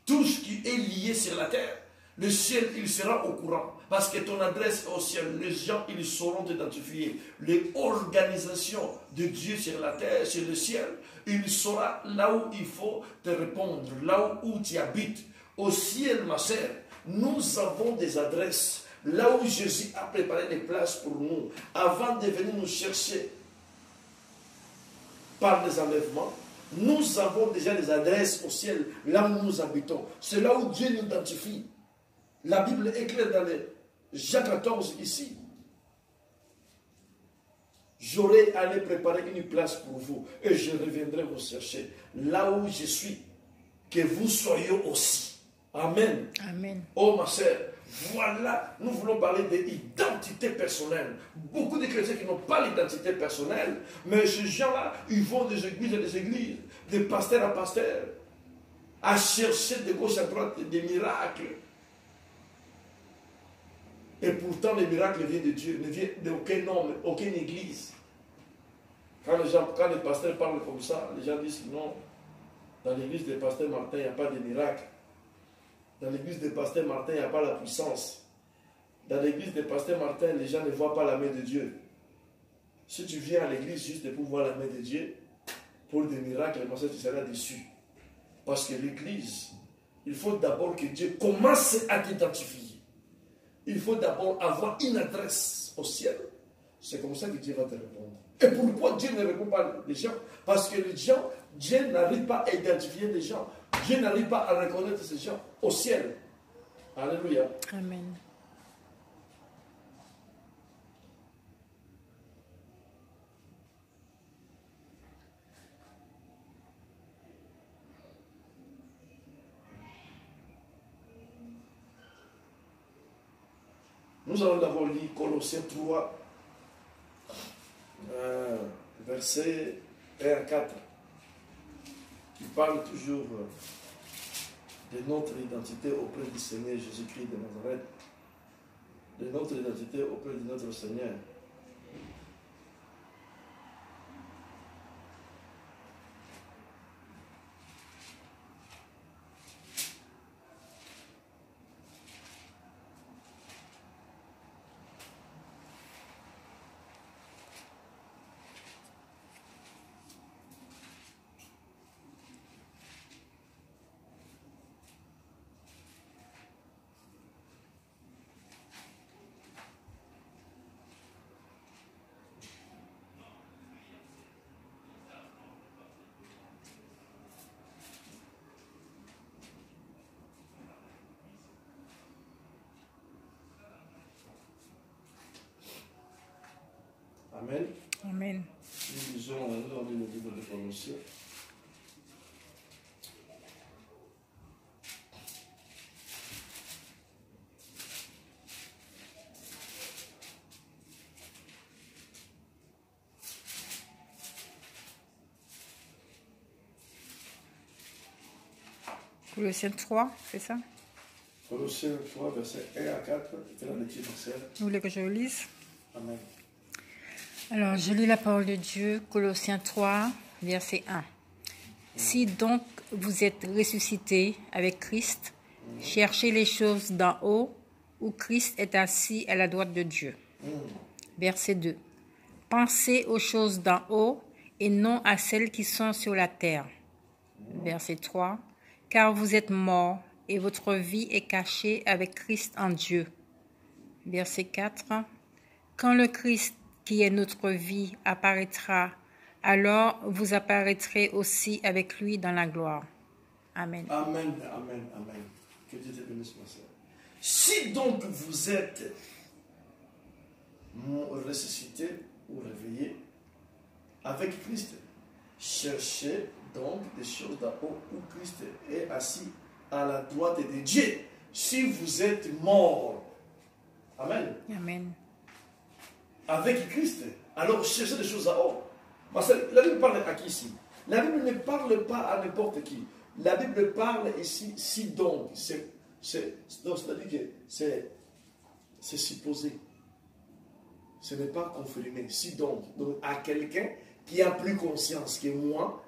Tout ce qui est lié sur la terre, le ciel, il sera au courant. Parce que ton adresse est au ciel. Les gens, ils sauront t'identifier. Les organisations de Dieu sur la terre, sur le ciel, il saura là où il faut te répondre, là où tu habites. Au ciel, ma sœur, nous avons des adresses. Là où Jésus a préparé des places pour nous, avant de venir nous chercher par des enlèvements, nous avons déjà des adresses au ciel, là où nous habitons. C'est là où Dieu nous identifie. La Bible est claire dans les Jean 14 ici. J'aurai allé préparer une place pour vous et je reviendrai vous chercher. Là où je suis, que vous soyez aussi. Amen. Amen. Oh ma sœur, voilà, nous voulons parler d'identité personnelle. Beaucoup de chrétiens qui n'ont pas l'identité personnelle, mais ces gens-là, ils vont des églises à des églises, de pasteur à pasteur, à chercher de gauche à droite des miracles. Et pourtant, les miracles viennent de Dieu, ne viennent d'aucun homme, aucune église. Quand les pasteurs parlent comme ça, les gens disent non, dans l'église des pasteurs Martin, il n'y a pas de miracle. Dans l'église des pasteurs Martin, il n'y a pas la puissance. Dans l'église des pasteurs Martin, les gens ne voient pas la main de Dieu. Si tu viens à l'église juste pour voir la main de Dieu, pour des miracles, tu seras déçu. Parce que l'église, il faut d'abord que Dieu commence à t'identifier. il faut d'abord avoir une adresse au ciel. C'est comme ça que Dieu va te répondre. Et pourquoi Dieu ne répond pas les gens? Parce que les gens, Dieu n'arrive pas à identifier les gens. Dieu n'arrive pas à reconnaître ces gens au ciel. Alléluia. Amen. Nous allons d'abord lire Colossiens 3, versets 1 à 4, qui parle toujours de notre identité auprès du Seigneur Jésus-Christ de Nazareth, de notre identité auprès de notre Seigneur. Amen. Amen. Nous lisons le livre de Colossiens. Colossiens 3, c'est ça? Colossiens 3, versets 1 à 4, c'est la lecture partielle. Vous voulez que je le lise? Amen. Alors, je lis la parole de Dieu, Colossiens 3, verset 1. Si donc vous êtes ressuscités avec Christ, cherchez les choses d'en haut, où Christ est assis à la droite de Dieu. Verset 2. Pensez aux choses d'en haut et non à celles qui sont sur la terre. Verset 3. Car vous êtes morts et votre vie est cachée avec Christ en Dieu. Verset 4. Quand le Christ qui est notre vie apparaîtra, alors vous apparaîtrez aussi avec lui dans la gloire. Amen. Amen, amen, amen. Que Dieu te bénisse, ma soeur. Si donc vous êtes ressuscité ou réveillé avec Christ, cherchez donc des choses d'en haut où Christ est assis à la droite de Dieu. Si vous êtes mort, amen. Amen. Avec Christ, alors cherchez des choses en haut. Parce que la Bible parle à qui ici? La Bible ne parle pas à n'importe qui. La Bible parle ici, si donc. C'est-à-dire que c'est supposé. Ce n'est pas confirmé. Si donc à quelqu'un qui a plus conscience que moi,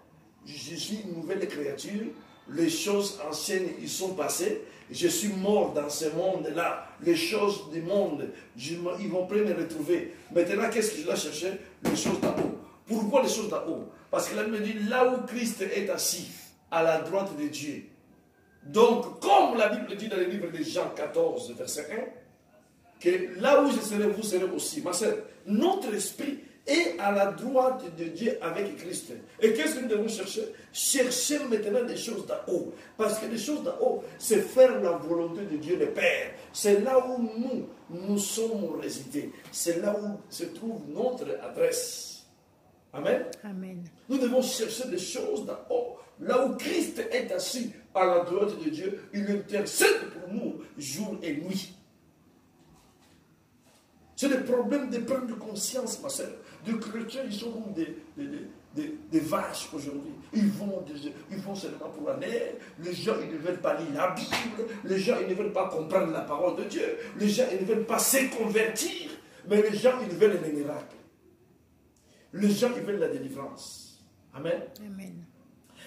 je suis une nouvelle créature, les choses anciennes, ils sont passées, je suis mort dans ce monde-là, les choses du monde, ils vont plus me retrouver. Maintenant, qu'est-ce que je dois chercher? Les choses d'en haut. Pourquoi les choses d'en haut? Parce que là, il me dit, là où Christ est assis, à la droite de Dieu. Donc, comme la Bible dit dans le livre de Jean 14, verset 1, que là où je serai, vous serez aussi. Ma soeur, notre esprit est à la droite de Dieu avec Christ. Et qu'est-ce que nous devons chercher? Chercher maintenant des choses d'en haut. Parce que les choses d'en haut, c'est faire la volonté de Dieu le Père. C'est là où nous sommes résidés. C'est là où se trouve notre adresse. Amen. Amen. Nous devons chercher des choses d'en haut. Là où Christ est assis à la droite de Dieu, il intercède pour nous jour et nuit. C'est le problème de prendre conscience, ma soeur. Les chrétiens, ils sont comme des vaches aujourd'hui. Ils vont seulement pour la mer. Les gens, ils ne veulent pas lire la Bible. Les gens, ils ne veulent pas comprendre la parole de Dieu. Les gens, ils ne veulent pas se convertir. Mais les gens, ils veulent les miracles. Les gens, ils veulent la délivrance. Amen. Amen.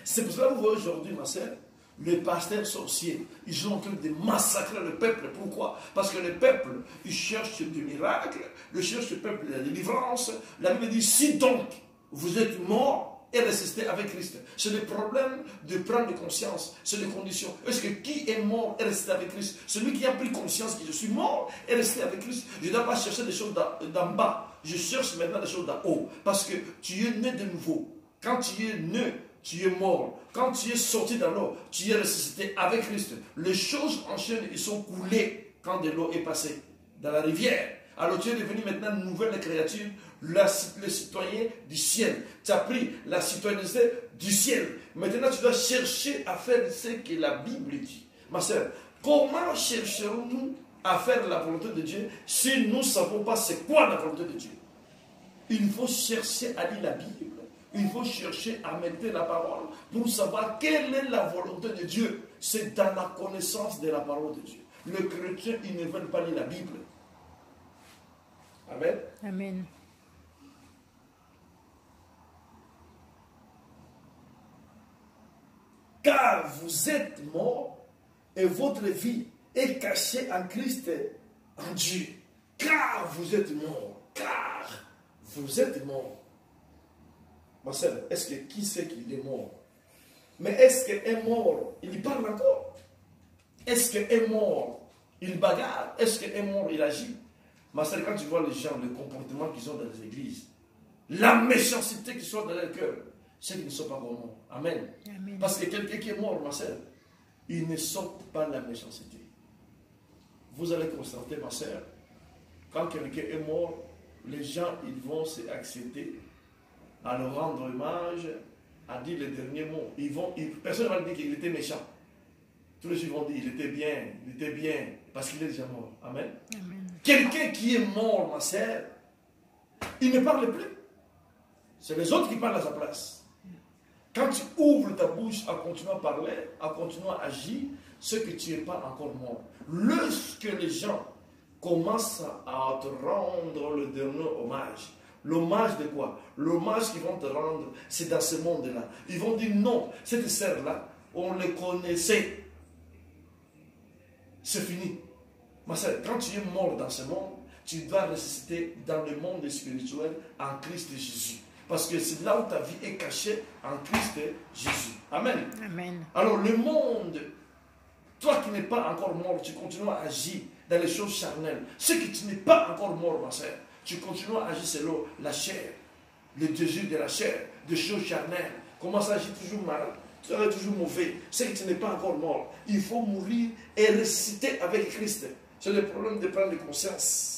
C'est pour cela que vous voyez aujourd'hui, ma soeur, les pasteurs sorciers, ils sont en train de massacrer le peuple. Pourquoi? Parce que le peuple, il cherche du miracle, il cherche le peuple de la délivrance. La Bible dit, si donc vous êtes morts et ressuscité avec Christ. C'est le problème de prendre conscience. C'est les conditions. Est-ce que qui est mort et ressuscité avec Christ? Celui qui a pris conscience que je suis mort et ressuscité avec Christ. Je ne dois pas chercher des choses d'en bas. Je cherche maintenant des choses d'en haut. Parce que tu es né de nouveau. Quand tu es né, tu es mort. Quand tu es sorti de l'eau, tu es ressuscité avec Christ. Les choses anciennes, ils sont coulées quand de l'eau est passée dans la rivière. Alors tu es devenu maintenant une nouvelle créature, le citoyen du ciel. Tu as pris la citoyenneté du ciel. Maintenant tu dois chercher à faire ce que la Bible dit. Ma soeur, comment chercherons-nous à faire la volonté de Dieu si nous ne savons pas c'est quoi la volonté de Dieu? Il faut chercher à lire la Bible. Il faut chercher à mettre la parole pour savoir quelle est la volonté de Dieu. C'est dans la connaissance de la parole de Dieu. Les chrétiens, ils ne veulent pas lire la Bible. Amen. Amen. Car vous êtes morts et votre vie est cachée en Christ, en Dieu. Car vous êtes morts. Car vous êtes morts. Ma sœur, est-ce que qui sait qu'il est mort? Mais est-ce qu'un mort, il parle encore? Est-ce qu'un mort, il bagarre? Est-ce qu'un mort, il agit? Ma sœur, quand tu vois les gens, le comportement qu'ils ont dans les églises, la méchanceté qui sont dans leur cœur, c'est qu'ils ne sont pas morts. Amen. Amen. Parce que quelqu'un qui est mort, ma sœur, il ne sort pas la méchanceté. Vous allez constater, ma sœur, quand quelqu'un est mort, les gens, ils vont s'accepter à le rendre hommage, à dire les derniers mots. Personne ne va dire qu'il était méchant. Tous les gens vont dire il était bien, parce qu'il est déjà mort. Amen. Amen. Quelqu'un qui est mort, ma sœur, il ne parle plus. C'est les autres qui parlent à sa place. Quand tu ouvres ta bouche à continuer à parler, à continuer à agir, c'est que tu n'es pas encore mort. Lorsque les gens commencent à te rendre le dernier hommage, l'hommage de quoi? L'hommage qu'ils vont te rendre, c'est dans ce monde-là. Ils vont dire non, cette sœur-là, on les connaissait. C'est fini. Ma sœur, quand tu es mort dans ce monde, tu dois ressusciter dans le monde spirituel en Christ Jésus. Parce que c'est là où ta vie est cachée en Christ Jésus. Amen. Amen. Alors le monde, toi qui n'es pas encore mort, tu continues à agir dans les choses charnelles. Ce que tu n'es pas encore mort, ma sœur, tu continues à agir selon la chair, le désir de la chair, des choses charnelles. Comment ça agit toujours mal, tu seras toujours mauvais. Ce que tu n'es pas encore mort, il faut mourir et ressusciter avec Christ. C'est le problème de prendre conscience.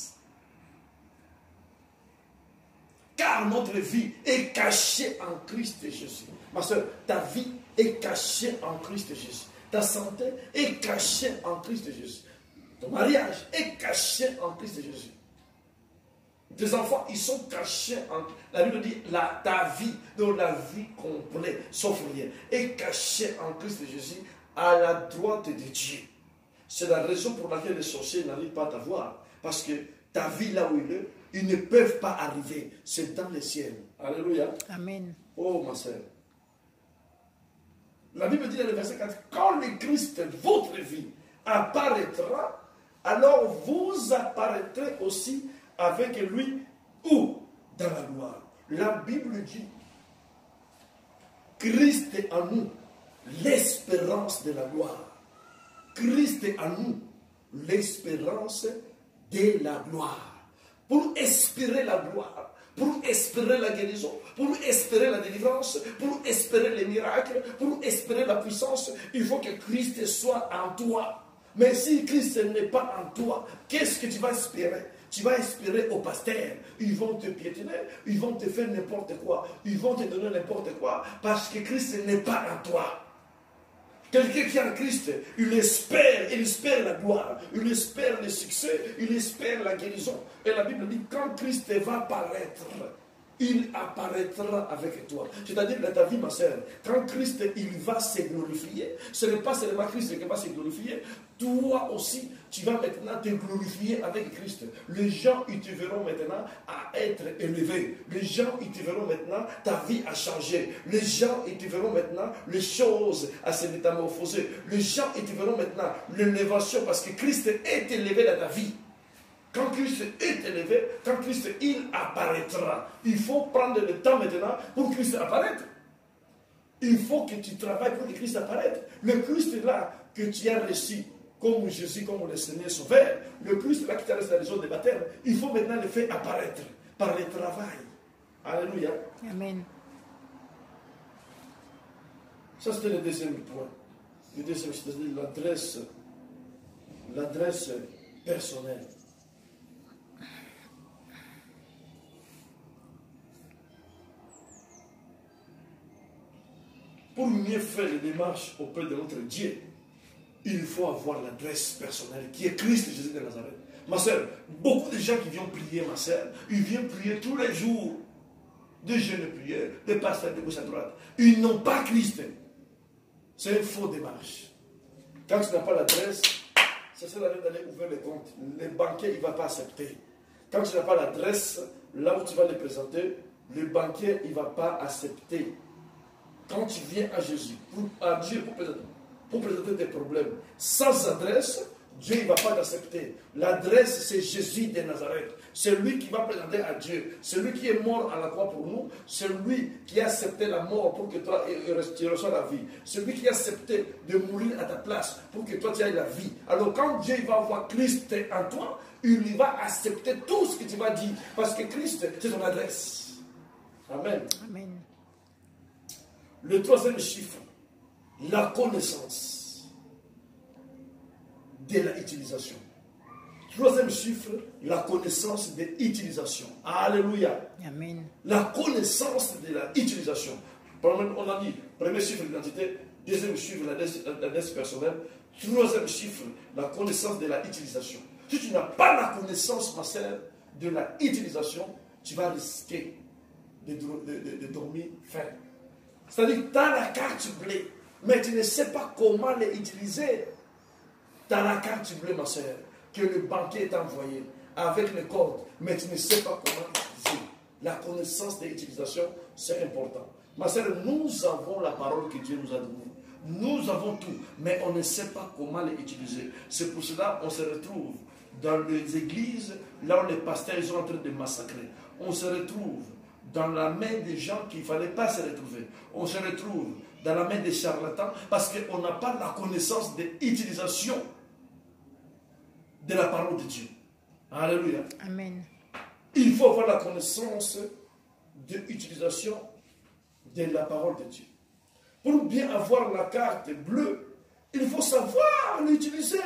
Car notre vie est cachée en Christ Jésus. Ma soeur, ta vie est cachée en Christ Jésus. Ta santé est cachée en Christ Jésus. Ton mariage est caché en Christ Jésus. Tes enfants, ils sont cachés en... La Bible dit, ta vie, donc la vie complète, sauf rien, est cachée en Christ Jésus à la droite de Dieu. C'est la raison pour laquelle les sorciers n'arrivent pas à t'avoir. Parce que ta vie là où il est, ils ne peuvent pas arriver. C'est dans le ciel. Alléluia. Amen. Oh ma soeur. La Bible dit dans le verset 4, quand le Christ, votre vie, apparaîtra, alors vous apparaîtrez aussi avec lui où? Dans la gloire. La Bible dit, Christ est en nous, l'espérance de la gloire. Christ est en nous, l'espérance de la gloire. Pour espérer la gloire, pour espérer la guérison, pour espérer la délivrance, pour espérer les miracles, pour espérer la puissance, il faut que Christ soit en toi. Mais si Christ n'est pas en toi, qu'est-ce que tu vas espérer? Tu vas espérer au pasteur. Ils vont te piétiner, ils vont te faire n'importe quoi, ils vont te donner n'importe quoi, parce que Christ n'est pas en toi. Quelqu'un qui est en Christ, il espère la gloire, il espère le succès, il espère la guérison. Et la Bible dit, quand Christ va apparaître, il apparaîtra avec toi. C'est-à-dire dans ta vie, ma soeur, quand Christ il va se glorifier, ce n'est pas seulement Christ qui va se glorifier, toi aussi, tu vas maintenant te glorifier avec Christ. Les gens, ils te verront maintenant à être élevés. Les gens, ils te verront maintenant ta vie à changer. Les gens, ils te verront maintenant les choses à se métamorphoser. Les gens, ils te verront maintenant l'élévation parce que Christ est élevé dans ta vie. Quand Christ est élevé, quand Christ il apparaîtra, il faut prendre le temps maintenant pour Christ apparaître. Il faut que tu travailles pour que Christ apparaisse. Le Christ est là que tu as reçu comme Jésus, comme le Seigneur Sauveur. Le Christ est là que tu as reçu la raison des baptêmes. Il faut maintenant le faire apparaître par le travail. Alléluia. Amen. Ça, c'était le deuxième point. Le deuxième, c'est-à-dire l'adresse personnelle. Pour mieux faire les démarches auprès de notre Dieu, il faut avoir l'adresse personnelle qui est Christ Jésus de Nazareth. Ma soeur, beaucoup de gens qui viennent prier, ma soeur, ils viennent prier tous les jours. Des jeunes prières, des pasteurs de gauche à droite. Ils n'ont pas Christ. C'est une fausse démarche. Quand tu n'as pas l'adresse, ça sert à rien d'aller ouvrir les comptes. Les banquiers, il ne va pas accepter. Quand tu n'as pas l'adresse, là où tu vas les présenter, le banquier, il ne va pas accepter. Quand tu viens à Jésus, à Dieu pour présenter tes problèmes, sans adresse, Dieu ne va pas t'accepter. L'adresse, c'est Jésus de Nazareth. C'est lui qui va présenter à Dieu. C'est lui qui est mort à la croix pour nous. C'est lui qui a accepté la mort pour que toi, tu reçois la vie. C'est lui qui a accepté de mourir à ta place pour que toi, tu aies la vie. Alors, quand Dieu va voir Christ en toi, il va accepter tout ce que tu vas dire. Parce que Christ, c'est ton adresse. Amen. Amen. Le troisième chiffre, la connaissance de l'utilisation. Troisième chiffre, la connaissance de l'utilisation. Alléluia. Amen. La connaissance de l'utilisation. On a dit, premier chiffre, l'identité. Deuxième chiffre, l'adresse personnelle. Troisième chiffre, la connaissance de l'utilisation. Si tu n'as pas la connaissance, ma sœur, de l'utilisation, tu vas risquer de dormir faim. C'est-à-dire, tu as la carte bleue, mais tu ne sais pas comment l'utiliser. Tu as la carte bleue, ma soeur, que le banquier t'a envoyé avec les cordes, mais tu ne sais pas comment l'utiliser. La connaissance de l'utilisation, c'est important. Ma soeur, nous avons la parole que Dieu nous a donnée. Nous avons tout, mais on ne sait pas comment l'utiliser. C'est pour cela qu'on se retrouve dans les églises, là où les pasteurs sont en train de massacrer. On se retrouve dans la main des gens qu'il ne fallait pas se retrouver. On se retrouve dans la main des charlatans parce qu'on n'a pas la connaissance de l'utilisation de la parole de Dieu. Alléluia. Amen. Il faut avoir la connaissance de l'utilisation de la parole de Dieu. Pour bien avoir la carte bleue, il faut savoir l'utiliser.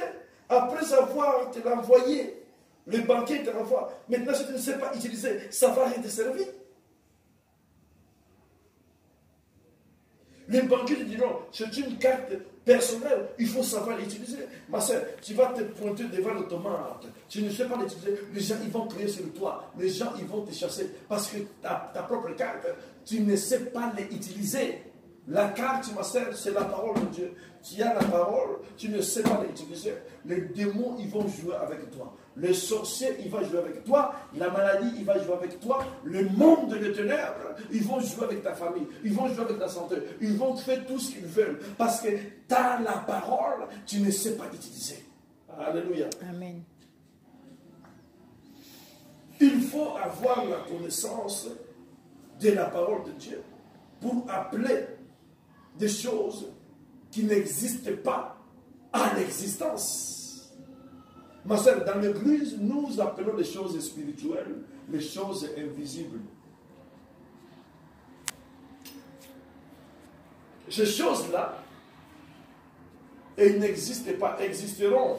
Après avoir te l'envoyer, le banquier te l'envoie. Maintenant, si tu ne sais pas utiliser, ça va rien te servir. Les banquiers te diront, c'est une carte personnelle, il faut savoir l'utiliser. Ma soeur, tu vas te pointer devant l'automate, tu ne sais pas l'utiliser, les gens ils vont crier sur toi, les gens ils vont te chasser, parce que ta propre carte, tu ne sais pas l'utiliser. La carte, ma soeur, c'est la parole de Dieu. Tu as la parole, tu ne sais pas l'utiliser. Les démons, ils vont jouer avec toi. Le sorcier, il va jouer avec toi. La maladie, il va jouer avec toi. Le monde des ténèbres, ils vont jouer avec ta famille. Ils vont jouer avec ta santé. Ils vont faire tout ce qu'ils veulent. Parce que tu as la parole, tu ne sais pas l'utiliser. Alléluia. Amen. Il faut avoir la connaissance de la parole de Dieu pour appeler des choses qui n'existent pas à l'existence. Ma soeur, dans l'église, nous appelons les choses spirituelles les choses invisibles. Ces choses-là, elles n'existent pas, existeront.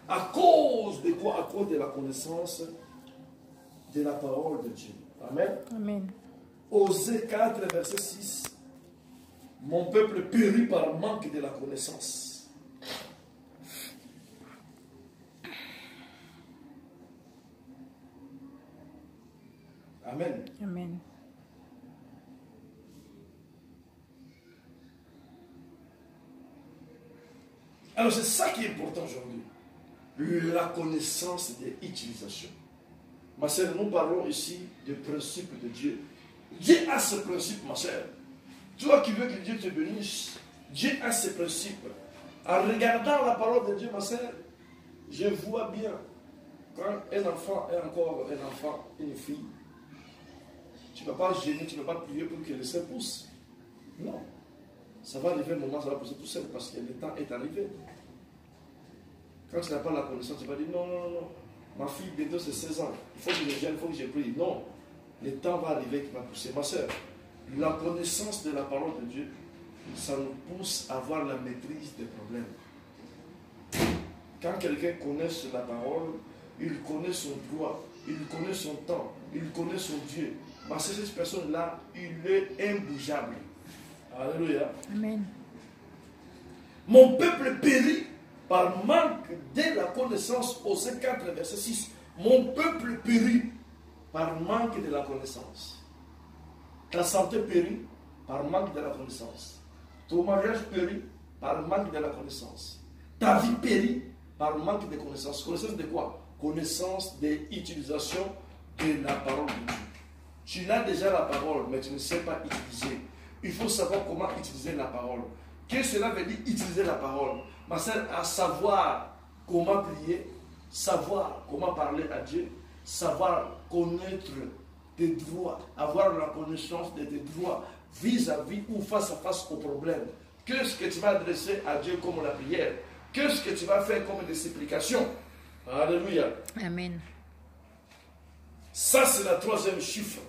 À cause de quoi? À cause de la connaissance de la parole de Dieu. Amen. Amen. Osée 4, verset 6. Mon peuple périt par manque de la connaissance. Amen. Amen. Alors c'est ça qui est important aujourd'hui. La connaissance de l'utilisation. Ma sœur, nous parlons ici du principe de Dieu. Dieu a ce principe, ma sœur. Toi qui veux que Dieu te bénisse, Dieu a ce principe. En regardant la parole de Dieu, ma sœur, je vois bien quand un enfant est encore un enfant, une fille, tu ne vas pas gêner, tu ne vas pas prier pour que le sein pousse. Non. Ça va arriver un moment, ça va pousser tout seul parce que le temps est arrivé. Quand tu n'as pas la connaissance, tu vas dire non, non, non, non. Ma fille, bientôt c'est 16 ans. Il faut que je vienne, il faut que je prie. Non. Le temps va arriver qui va pousser. Ma soeur, la connaissance de la parole de Dieu, ça nous pousse à avoir la maîtrise des problèmes. Quand quelqu'un connaît la parole, il connaît son droit, il connaît son temps, il connaît son Dieu. Parce que cette personne-là, il est imbougeable. Alléluia. Amen. Mon peuple périt par manque de la connaissance. Osée 4, verset 6. Mon peuple périt par manque de la connaissance. Ta santé périt par manque de la connaissance. Ton mariage périt par manque de la connaissance. Ta vie périt par manque de connaissance. Connaissance de quoi? Connaissance de l'utilisation de la parole de Dieu. Tu as déjà la parole, mais tu ne sais pas utiliser. Il faut savoir comment utiliser la parole. Qu'est-ce que cela veut dire utiliser la parole? Ma sœur, à savoir comment prier, savoir comment parler à Dieu, savoir connaître tes droits, avoir la connaissance de tes droits vis-à-vis ou face à face au problème. Qu'est-ce que tu vas adresser à Dieu comme la prière? Qu'est-ce que tu vas faire comme des supplications? Alléluia. Amen. Ça, c'est la troisième chiffre.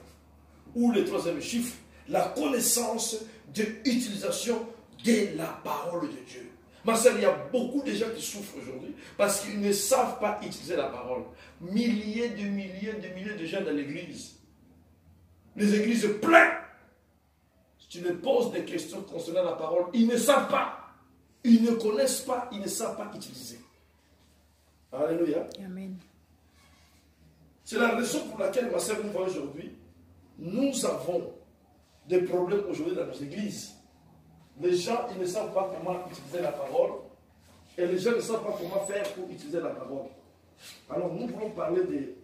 Ou le troisième chiffre, la connaissance de l'utilisation de la parole de Dieu. Ma sœur, il y a beaucoup de gens qui souffrent aujourd'hui parce qu'ils ne savent pas utiliser la parole. Milliers de gens dans l'église. Les églises pleines. Si tu leur poses des questions concernant la parole, ils ne savent pas. Ils ne connaissent pas, ils ne savent pas utiliser. Alléluia. Amen. C'est la raison pour laquelle, ma sœur, nous voyons aujourd'hui, nous avons des problèmes aujourd'hui dans nos églises. Les gens, ils ne savent pas comment utiliser la parole et les gens ne savent pas comment faire pour utiliser la parole. Alors, nous voulons parler de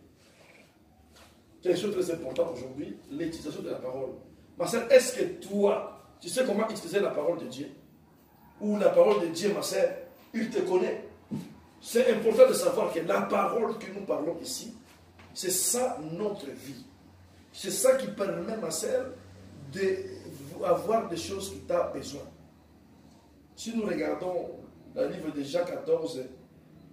quelque chose de très important aujourd'hui, l'utilisation de la parole. Ma sœur, est-ce que toi, tu sais comment utiliser la parole de Dieu? Ou la parole de Dieu, ma sœur, il te connaît. C'est important de savoir que la parole que nous parlons ici, c'est ça notre vie. C'est ça qui permet, ma sœur, d'avoir des choses que tu as besoin. Si nous regardons le livre de Jean 14,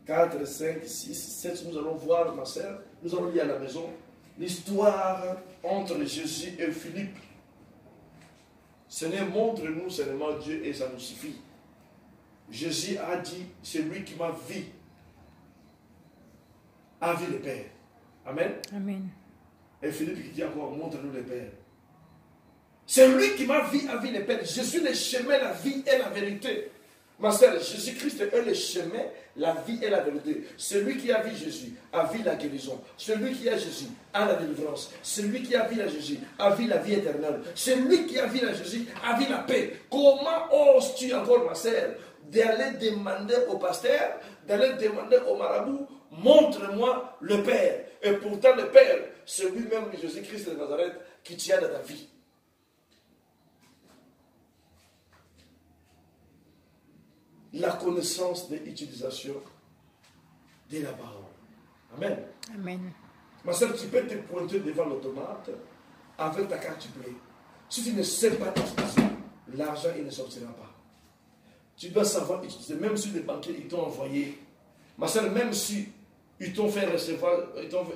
4, 5, 6, 7, nous allons voir, ma sœur, nous allons lire à la maison, l'histoire entre Jésus et Philippe. Seigneur, montre-nous seulement Dieu et ça nous suffit. Jésus a dit, c'est lui qui m'a vu, a vu le Père. Amen. Amen. Et Philippe qui dit encore, montre-nous le Père. C'est lui qui m'a vu, a vu le Père. Je suis le chemin, la vie et la vérité. Ma sœur, Jésus-Christ est le chemin, la vie et la vérité. Celui qui a vu Jésus a vu la guérison. Celui qui a Jésus a la délivrance. Celui qui a vu la Jésus a vu la vie éternelle. Celui qui a vu la Jésus a vu la paix. Comment oses-tu encore, ma sœur, d'aller demander au pasteur, d'aller demander au marabout, montre-moi le Père. Et pourtant le Père, c'est lui-même Jésus-Christ de Nazareth qui tient dans ta vie. La connaissance de l'utilisation de la parole. Amen. Amen. Ma soeur, tu peux te pointer devant l'automate avec ta carte bleue. Si tu ne sais pas utiliser, l'argent il ne sortira pas. Tu dois savoir utiliser, même si les banquiers ils t'ont envoyé. Ma soeur, même si ils t'ont fait recevoir,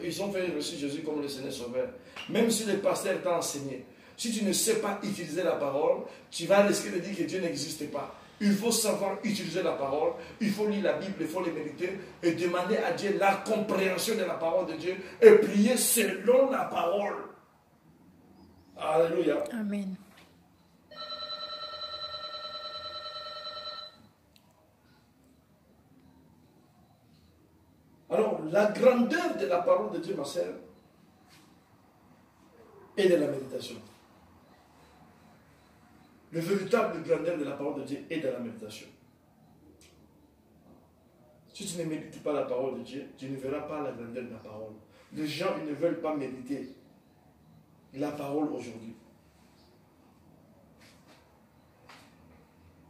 ils ont fait reçu Jésus comme le Seigneur Sauveur, même si le pasteur t'a enseigné, si tu ne sais pas utiliser la parole, tu vas risquer de dire que Dieu n'existe pas. Il faut savoir utiliser la parole, il faut lire la Bible, il faut les méditer et demander à Dieu la compréhension de la parole de Dieu et prier selon la parole. Alléluia. Amen. Alors, la grandeur de la parole de Dieu, ma sœur, est de la méditation. Le véritable grandeur de la parole de Dieu est dans la méditation. Si tu ne médites pas la parole de Dieu, tu ne verras pas la grandeur de la parole. Les gens ils ne veulent pas méditer la parole aujourd'hui.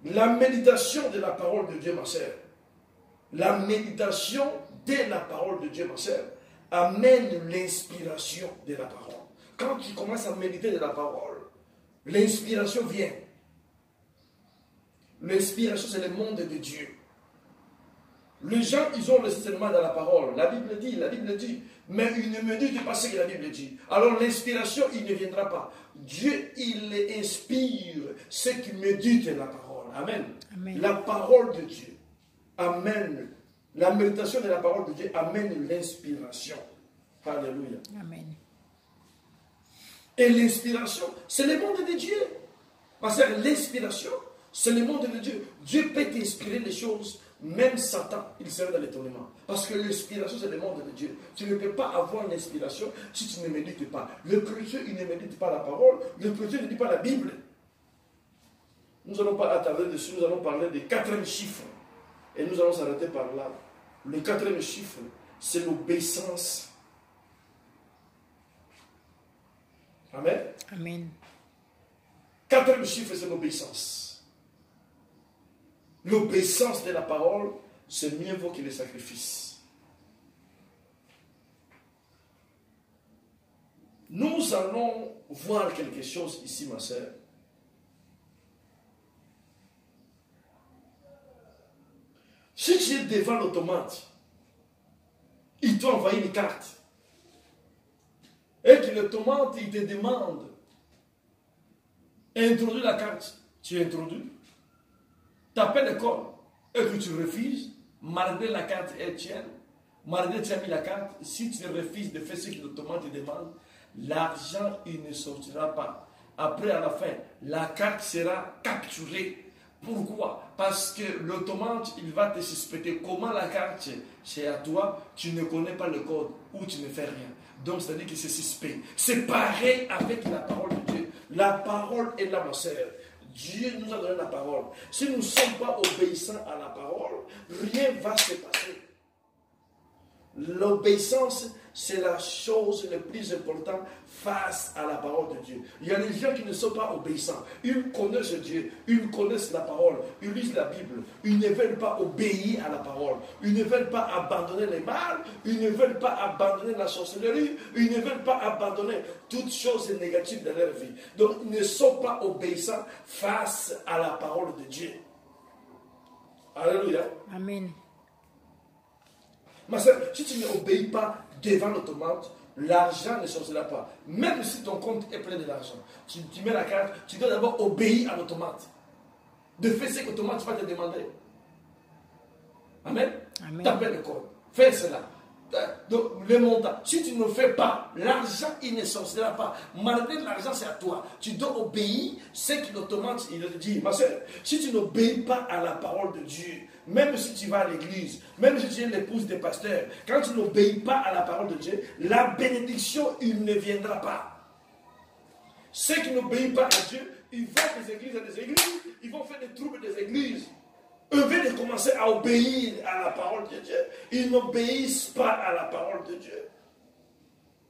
La méditation de la parole de Dieu, ma sœur, la méditation de la parole de Dieu, ma sœur, amène l'inspiration de la parole. Quand tu commences à méditer de la parole, l'inspiration vient. L'inspiration, c'est le monde de Dieu. Les gens, ils ont le discernement dans la parole. La Bible dit. Mais ils ne méditent pas ce que la Bible dit. Alors l'inspiration, il ne viendra pas. Dieu, il inspire ceux qui méditent la parole. Amen. Amen. La parole de Dieu amène. La méditation de la parole de Dieu amène l'inspiration. Alléluia. Amen. Et l'inspiration, c'est le monde de Dieu. Parce que l'inspiration, c'est le monde de Dieu. Dieu peut t'inspirer les choses. Même Satan, il serait dans l'étonnement. Parce que l'inspiration, c'est le monde de Dieu. Tu ne peux pas avoir une inspiration si tu ne médites pas. Le chrétien, il ne médite pas la parole. Le chrétien ne lit pas la Bible. Nous n'allons pas attarder dessus. Nous allons parler des 4e chiffres. Et nous allons s'arrêter par là. Le 4e chiffre, c'est l'obéissance. Amen. Amen. 4e chiffre, c'est l'obéissance. L'obéissance de la parole, c'est mieux vaut que les sacrifices. Nous allons voir quelque chose ici, ma sœur. Si tu es devant l'automate, il t'a envoyé une carte. Et que l'automate, il te demande, introduis la carte. Tu introduis. Tu appelles l'école et que tu refuses, malgré la carte est tienne, malgré que tu as mis la carte, si tu refuses de faire ce que l'automate te demande, l'argent, il ne sortira pas. Après, à la fin, la carte sera capturée. Pourquoi? Parce que l'automate, il va te suspecter. Comment la carte, c'est à toi, tu ne connais pas le code ou tu ne fais rien. Donc, c'est-à-dire que c'est suspect. C'est pareil avec la parole de Dieu. La parole est là, ma sœur. Dieu nous a donné la parole. Si nous ne sommes pas obéissants à la parole, rien ne va se passer. L'obéissance, c'est la chose la plus importante face à la parole de Dieu. Il y a des gens qui ne sont pas obéissants. Ils connaissent Dieu, ils connaissent la parole, ils lisent la Bible. Ils ne veulent pas obéir à la parole. Ils ne veulent pas abandonner les mal. Ils ne veulent pas abandonner la sorcellerie. Ils ne veulent pas abandonner toutes choses négatives de leur vie. Donc, ils ne sont pas obéissants face à la parole de Dieu. Alléluia. Amen. Ma soeur, si tu n'obéis pas devant l'automate, l'argent ne sortira pas. Même si ton compte est plein de l'argent, tu mets la carte, tu dois d'abord obéir à l'automate. De faire ce que l'automate va te demander. Amen. Amen. T'appelles le code. Fais cela. Donc, le montant. Si tu ne fais pas, l'argent, il ne sortira pas. Malgré l'argent, c'est à toi. Tu dois obéir ce que l'automate, il te dit. Ma soeur, si tu n'obéis pas à la parole de Dieu, même si tu vas à l'église, même si tu es l'épouse des pasteurs, quand tu n'obéis pas à la parole de Dieu, la bénédiction, il ne viendra pas. Ceux qui n'obéissent pas à Dieu, ils vont des églises à des églises, ils vont faire des troubles des églises. Eux viennent de commencer à obéir à la parole de Dieu. Ils n'obéissent pas à la parole de Dieu.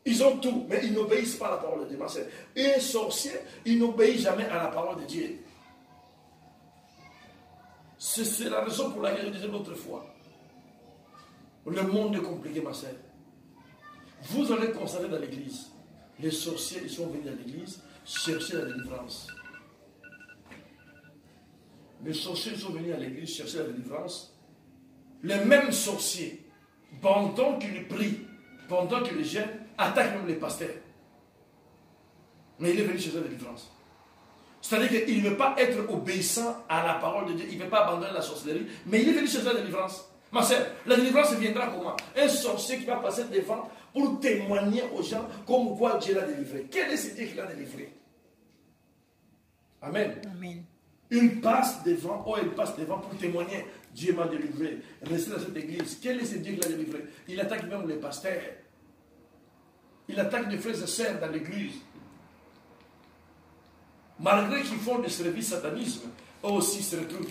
Ils ont tout, mais ils n'obéissent pas à la parole de Dieu. Un sorcier, il n'obéit jamais à la parole de Dieu. C'est la raison pour laquelle je disais l'autre fois. Le monde est compliqué, ma sœur. Vous allez constater dans l'église, les sorciers, ils sont venus à l'église chercher la délivrance. Les sorciers sont venus à l'église chercher la délivrance. Les mêmes sorciers, pendant qu'ils prient, pendant qu'ils gênent, attaquent même les pasteurs. Mais il est venu chercher la délivrance. C'est-à-dire qu'il ne veut pas être obéissant à la parole de Dieu. Il ne veut pas abandonner la sorcellerie. Mais il est venu chercher la délivrance. Ma sœur, la délivrance viendra comment? Un sorcier qui va passer devant pour témoigner aux gens comme quoi Dieu l'a délivré. Quel est ce Dieu qui l'a délivré? Amen. Amen. Il passe devant pour témoigner. Dieu m'a délivré. Restez dans cette église. Quel est ce Dieu qui l'a délivré? Il attaque même les pasteurs. Il attaque les frères et sœurs dans l'église. Malgré qu'ils font des services satanisme, eux aussi se retrouvent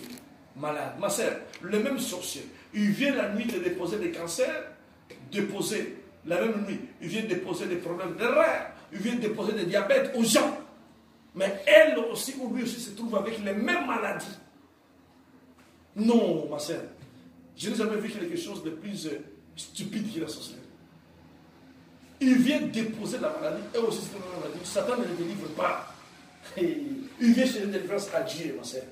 malades. Ma sœur, le même sorcier, il vient la nuit de déposer des cancers, déposer la même nuit, il vient déposer des problèmes de rein, il vient déposer des diabètes aux gens. Mais elle aussi, ou lui aussi, se trouve avec les mêmes maladies. Non, ma sœur, je n'ai jamais vu quelque chose de plus stupide que la sorcellerie. Il vient déposer la maladie, et aussi c'est la maladie. Satan ne le délivre pas. Il vient chercher une délivrance à Dieu, ma sœur.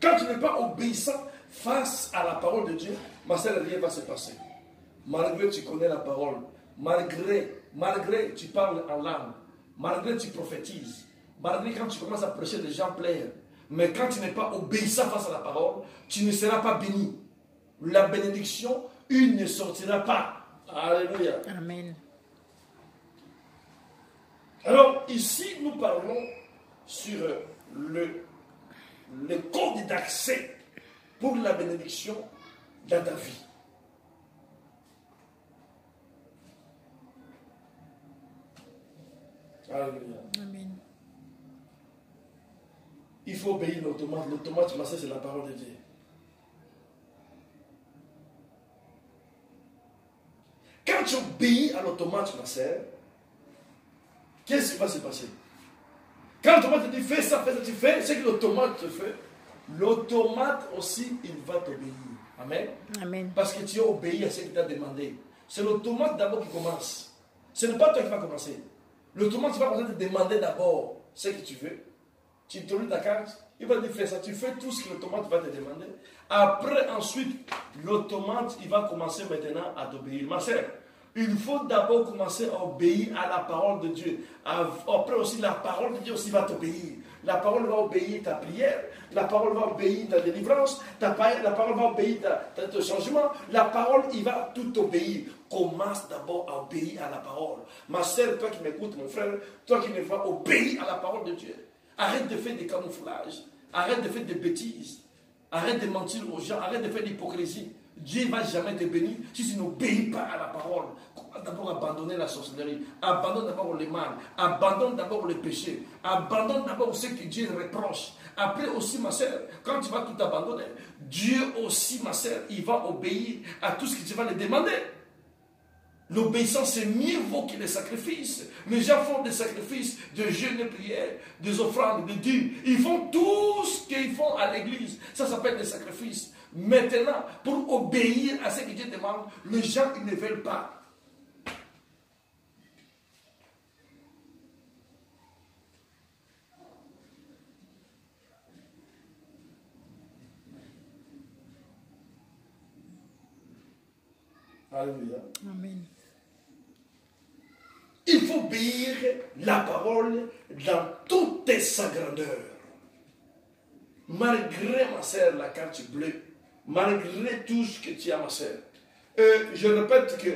Quand tu n'es pas obéissant face à la parole de Dieu, ma sœur, rien ne va se passer. Malgré que tu connais la parole, malgré que tu parles en langue, malgré que tu prophétises, malgré quand tu commences à prêcher, les gens pleurent. Mais quand tu n'es pas obéissant face à la parole, tu ne seras pas béni. La bénédiction, une ne sortira pas. Alléluia. Amen. Alors, ici, nous parlons sur le code d'accès pour la bénédiction dans ta vie. Alléluia. Amen. Il faut obéir l'automate. L'automate, c'est la parole de Dieu. Quand tu obéis à l'automate, ma sœur, qu'est-ce qui va se passer? Quand l'automate te dit fais ça, tu fais ce que l'automate te fait, l'automate aussi, il va t'obéir. Amen. Amen. Parce que tu as obéi à ce qu'il t'a demandé. C'est l'automate d'abord qui commence. Ce n'est pas toi qui vas commencer. L'automate va commencer à te demander d'abord ce que tu veux. Tu tournes ta carte, il va te dire fais ça. Tu fais tout ce que l'automate va te demander. Après, ensuite, l'automate, il va commencer maintenant à t'obéir. Ma sœur, il faut d'abord commencer à obéir à la parole de Dieu. Après aussi, la parole de Dieu aussi va t'obéir. La parole va obéir ta prière. La parole va obéir ta délivrance. La parole va obéir ton changement. La parole, il va tout obéir. Commence d'abord à obéir à la parole. Ma sœur, toi qui m'écoutes, mon frère, toi qui ne vas obéir à la parole de Dieu. Arrête de faire des camouflages. Arrête de faire des bêtises. Arrête de mentir aux gens. Arrête de faire de l'hypocrisie. Dieu ne va jamais te bénir si tu n'obéis pas à la parole. Commence d'abord à abandonner la sorcellerie. Abandonne d'abord le mal. Abandonne d'abord le péché. Abandonne d'abord ce que Dieu reproche. Après aussi, ma sœur, quand tu vas tout abandonner, Dieu aussi, ma sœur, il va obéir à tout ce que tu vas lui demander. L'obéissance, c'est mieux vaut que les sacrifices. Les gens font des sacrifices, de jeûnes et prières, des offrandes, des dîmes. Ils font tout ce qu'ils font à l'église. Ça s'appelle des sacrifices. Maintenant, pour obéir à ce que Dieu demande, les gens, ils ne veulent pas. Alléluia. Amen. Il faut obéir la parole dans toute sa grandeur. Malgré, ma sœur, la carte bleue, malgré tout ce que tu as, ma sœur. Je répète que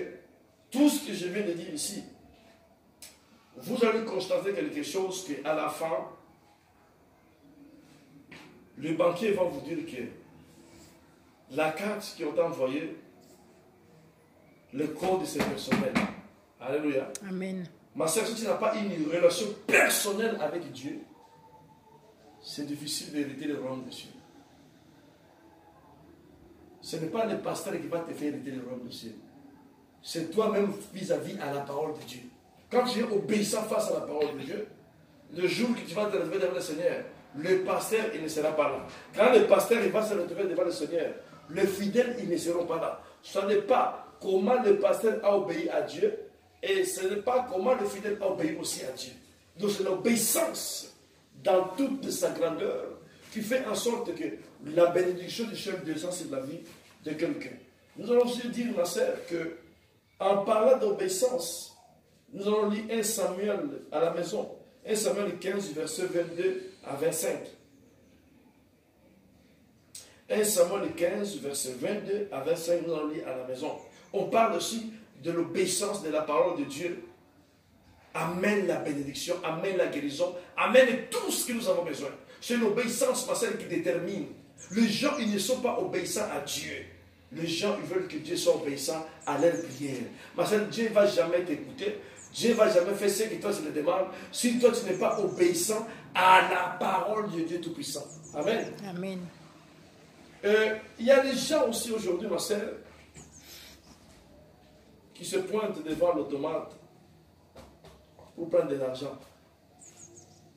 tout ce que je viens de dire ici, vous allez constater quelque chose qu'à la fin, le banquier va vous dire que la carte qu'ils ont envoyée, le code c'est personnel. Alléluia. Amen. Ma sœur, si tu n'as pas une relation personnelle avec Dieu, c'est difficile d'hériter le royaume des cieux. Ce n'est pas le pasteur qui va te faire hériter le royaume des cieux. C'est toi-même vis-à-vis à la parole de Dieu. Quand tu es obéissant face à la parole de Dieu, le jour que tu vas te retrouver devant le Seigneur, le pasteur, il ne sera pas là. Quand le pasteur il va se retrouver devant le Seigneur, les fidèles, ils ne seront pas là. Ce n'est pas comment le pasteur a obéi à Dieu, et ce n'est pas comment le fidèle a obéi aussi à Dieu. Donc c'est l'obéissance dans toute sa grandeur qui fait en sorte que la bénédiction du chef descend sur la vie de quelqu'un. Nous allons aussi dire, ma sœur, que en parlant d'obéissance, nous allons lire 1 Samuel à la maison. 1 Samuel 15, verset 22 à 25. 1 Samuel 15, verset 22 à 25, nous allons lire à la maison. On parle aussi de l'obéissance de la parole de Dieu. Amène la bénédiction, amène la guérison, amène tout ce que nous avons besoin. C'est l'obéissance, ma sœur, qui détermine. Les gens, ils ne sont pas obéissants à Dieu. Les gens, ils veulent que Dieu soit obéissant à leur prière. Ma sœur, Dieu ne va jamais t'écouter. Dieu ne va jamais faire ce que toi tu le demandes si toi tu n'es pas obéissant à la parole de Dieu Tout-Puissant. Amen. Amen. Il y a des gens aussi aujourd'hui, ma sœur, qui se pointent devant l'automate pour prendre de l'argent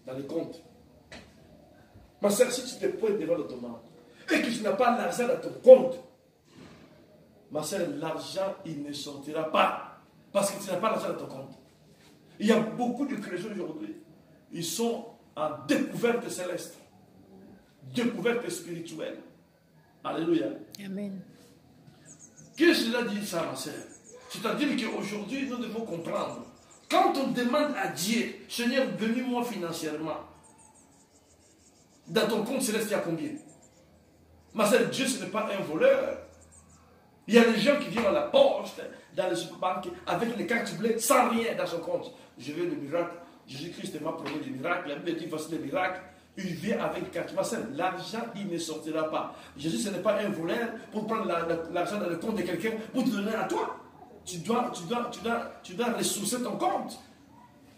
dans le compte. Ma sœur, si tu te pointes devant l'automate et que tu n'as pas l'argent dans ton compte, ma sœur, l'argent, il ne sortira pas parce que tu n'as pas l'argent dans ton compte. Il y a beaucoup de chrétiens aujourd'hui, ils sont en découverte céleste. découverte spirituelle. Alléluia. Amen. Qu'est-ce que cela dit ça, ma sœur? C'est-à-dire qu'aujourd'hui, nous devons comprendre. Quand on demande à Dieu, Seigneur, bénis-moi financièrement, dans ton compte céleste, il y a combien? Ma sœur, Dieu, ce n'est pas un voleur. Il y a des gens qui viennent à la poste, dans le supermarché, avec les cartes bleues, sans rien dans son compte. Je veux le miracle. Jésus-Christ m'a promis des miracles. La Bible dit, voici les miracles. Il vient avec les cartes. Ma sœur, l'argent, il ne sortira pas. Jésus, ce n'est pas un voleur pour prendre l'argent dans le compte de quelqu'un pour te donner à toi. Tu dois ressourcer ton compte.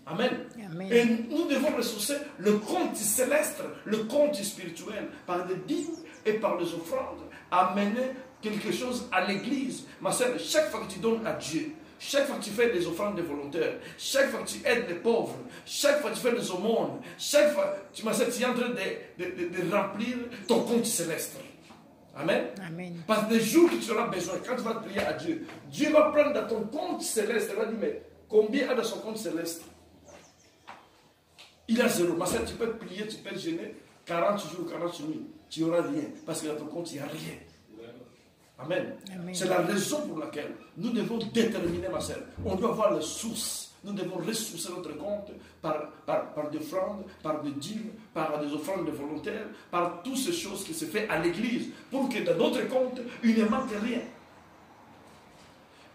Amen. Amen. Et nous devons ressourcer le compte céleste, le compte spirituel, par des dîmes et par les offrandes, amener quelque chose à l'église. Ma soeur, chaque fois que tu donnes à Dieu, chaque fois que tu fais des offrandes de volontaires, chaque fois que tu aides les pauvres, chaque fois que tu fais des aumônes, chaque fois, ma soeur, tu es en train de remplir ton compte céleste. Amen. Amen. Parce que des jours que tu auras besoin, quand tu vas prier à Dieu, Dieu va prendre dans ton compte céleste, il va dire, mais combien a dans son compte céleste? Il a zéro. Ma soeur, tu peux prier, tu peux gêner 40 jours, 40 nuits. Tu n'auras rien. Parce que dans ton compte, il n'y a rien. Amen. Amen. C'est la raison pour laquelle nous devons déterminer, ma soeur. On doit voir les sources. Nous devons ressourcer notre compte par des offrandes, par des dîmes, par des offrandes de volontaires, par toutes ces choses qui se font à l'église, pour que dans notre compte, il ne manque rien.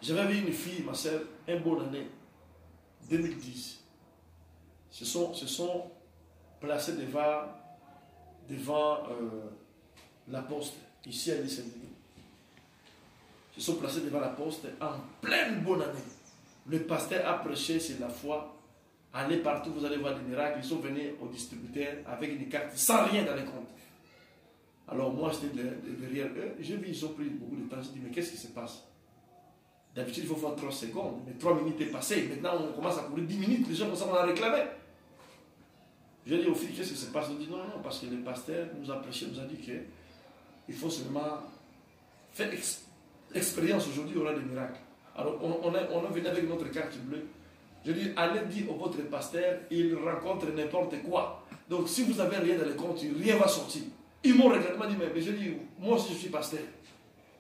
J'avais vu une fille, ma soeur, une bonne année, 2010. Se sont placés devant la poste, ici à Saint-Denis. Se sont placés devant la poste en pleine bonne année. Le pasteur a prêché sur la foi. Allez partout, vous allez voir des miracles. Ils sont venus au distributeur avec des cartes sans rien dans les comptes. Alors moi, j'étais derrière eux. J'ai vu, ils ont pris beaucoup de temps. Je dis, mais qu'est-ce qui se passe? D'habitude, il faut faire 3 secondes. Mais 3 minutes est passé. Maintenant, on commence à courir 10 minutes. Les gens commencent à réclamer. J'ai dit aux filles, qu'est-ce qui se passe? Ils ont dit, non, parce que le pasteur nous a prêché, nous a dit qu'il faut seulement faire l'expérience. Aujourd'hui, il y aura des miracles. Alors, on est venu avec notre carte bleue. Je dis, allez dire au votre pasteur, il rencontre n'importe quoi. Donc, si vous n'avez rien dans le compte, rien ne va sortir. Ils m'ont regardé, ils m'ont dit, mais je dis, moi aussi je suis pasteur.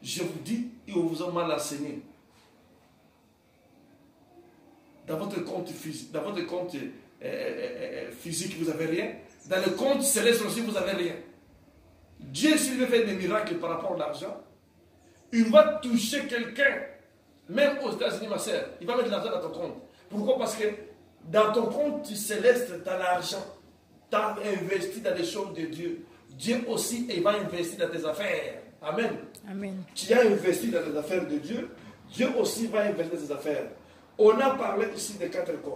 Je vous dis, ils vous ont mal enseigné. Dans votre compte physique, physique, vous n'avez rien. Dans le compte céleste aussi, vous n'avez rien. Dieu, s'il veut faire des miracles par rapport à l'argent, il va toucher quelqu'un. Même aux États-Unis, ma soeur, il va mettre l'argent dans ton compte. Pourquoi? Parce que dans ton compte céleste, tu as l'argent. Tu as investi dans les choses de Dieu. Dieu aussi, il va investir dans tes affaires. Amen. Amen. Tu as investi dans les affaires de Dieu. Dieu aussi va investir dans tes affaires. On a parlé ici des 4 codes.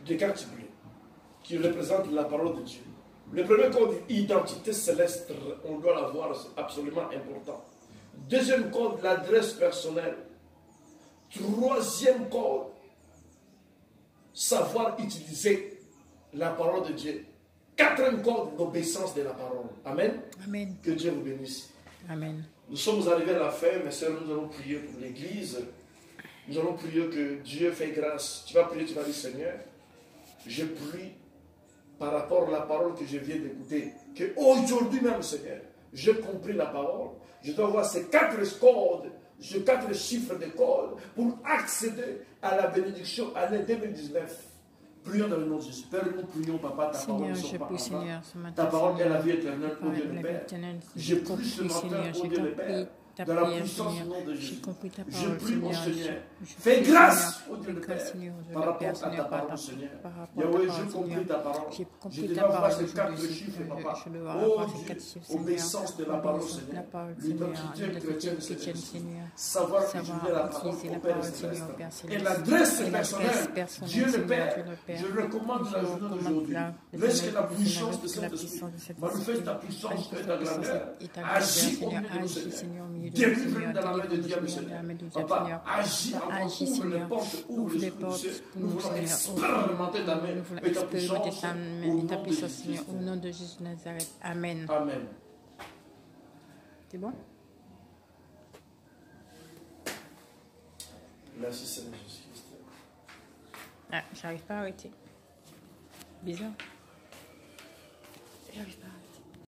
Des 4 bleues. Qui représentent la parole de Dieu. Le premier code, identité céleste, on doit l'avoir, c'est absolument important. Deuxième code, l'adresse personnelle. Troisième code, savoir utiliser la parole de Dieu. Quatrième code, l'obéissance de la parole. Amen. Amen. Que Dieu vous bénisse. Amen. Nous sommes arrivés à la fin, mes sœurs, nous allons prier pour l'Église. Nous allons prier que Dieu fait grâce. Tu vas prier, tu vas dire, Seigneur, je prie par rapport à la parole que je viens d'écouter, qu'aujourd'hui même, Seigneur, j'ai compris la parole. Je dois avoir ces 4 codes, ces 4 chiffres de code pour accéder à la bénédiction année 2019. Prions dans le nom de Jésus. Père, nous prions, Papa, ta parole Seigneur, je prie, Seigneur, ce matin. Ta parole est la vie éternelle, Ta ô Dieu parole le est la vie Père. éternelle. J'ai J'ai pris compris, ce matin, Seigneur, ô j'ai Dieu le compris Père, ta dans la prière, puissance Seigneur. du nom de J'ai Jésus. compris ta Je parole, prie, mon Seigneur. Seigneur, Je fais prie, grâce, Seigneur. ô Dieu le Fais grâce, Père, Seigneur, je par le rapport Père, à ta Seigneur, parole, Seigneur. par rapport à ta Yahweh, parole, j'ai compris Seigneur. ta parole. J'ai Je compris ta devais avoir parole ces 4 aujourd'hui, chiffres, Seigneur. Papa. Je dois Oh avoir ces Dieu, 4 chiffres, Seigneur. obéissance de la parole, Obéissance de la Seigneur. parole, Seigneur. L'identité L'identité chrétienne, chrétienne, Seigneur. Seigneur. Savoir utiliser la parole utiliser au la Père parole, céleste. Seigneur, Père Et céleste. l'adresse Et l'adresse personnelle, personnelle, Dieu le Seigneur, Père, Dieu le Père. je recommande la journée d'aujourd'hui. Laisse que la puissance de Saint-Esprit manifeste ta puissance et ta grandeur. Agis au milieu de nous, Seigneur. Délivre-nous dans la main de Dieu, Seigneur. Papa, agis encore, ouvre les portes, ouvre les portes. Nous voulons expérimenter ta main et ta puissance au nom de Jésus de Nazareth. Amen. Amen. C'est bon? Merci Seigneur Jésus-Christ. Ah, j'arrive pas à arrêter. Bizarre. J'arrive pas à arrêter.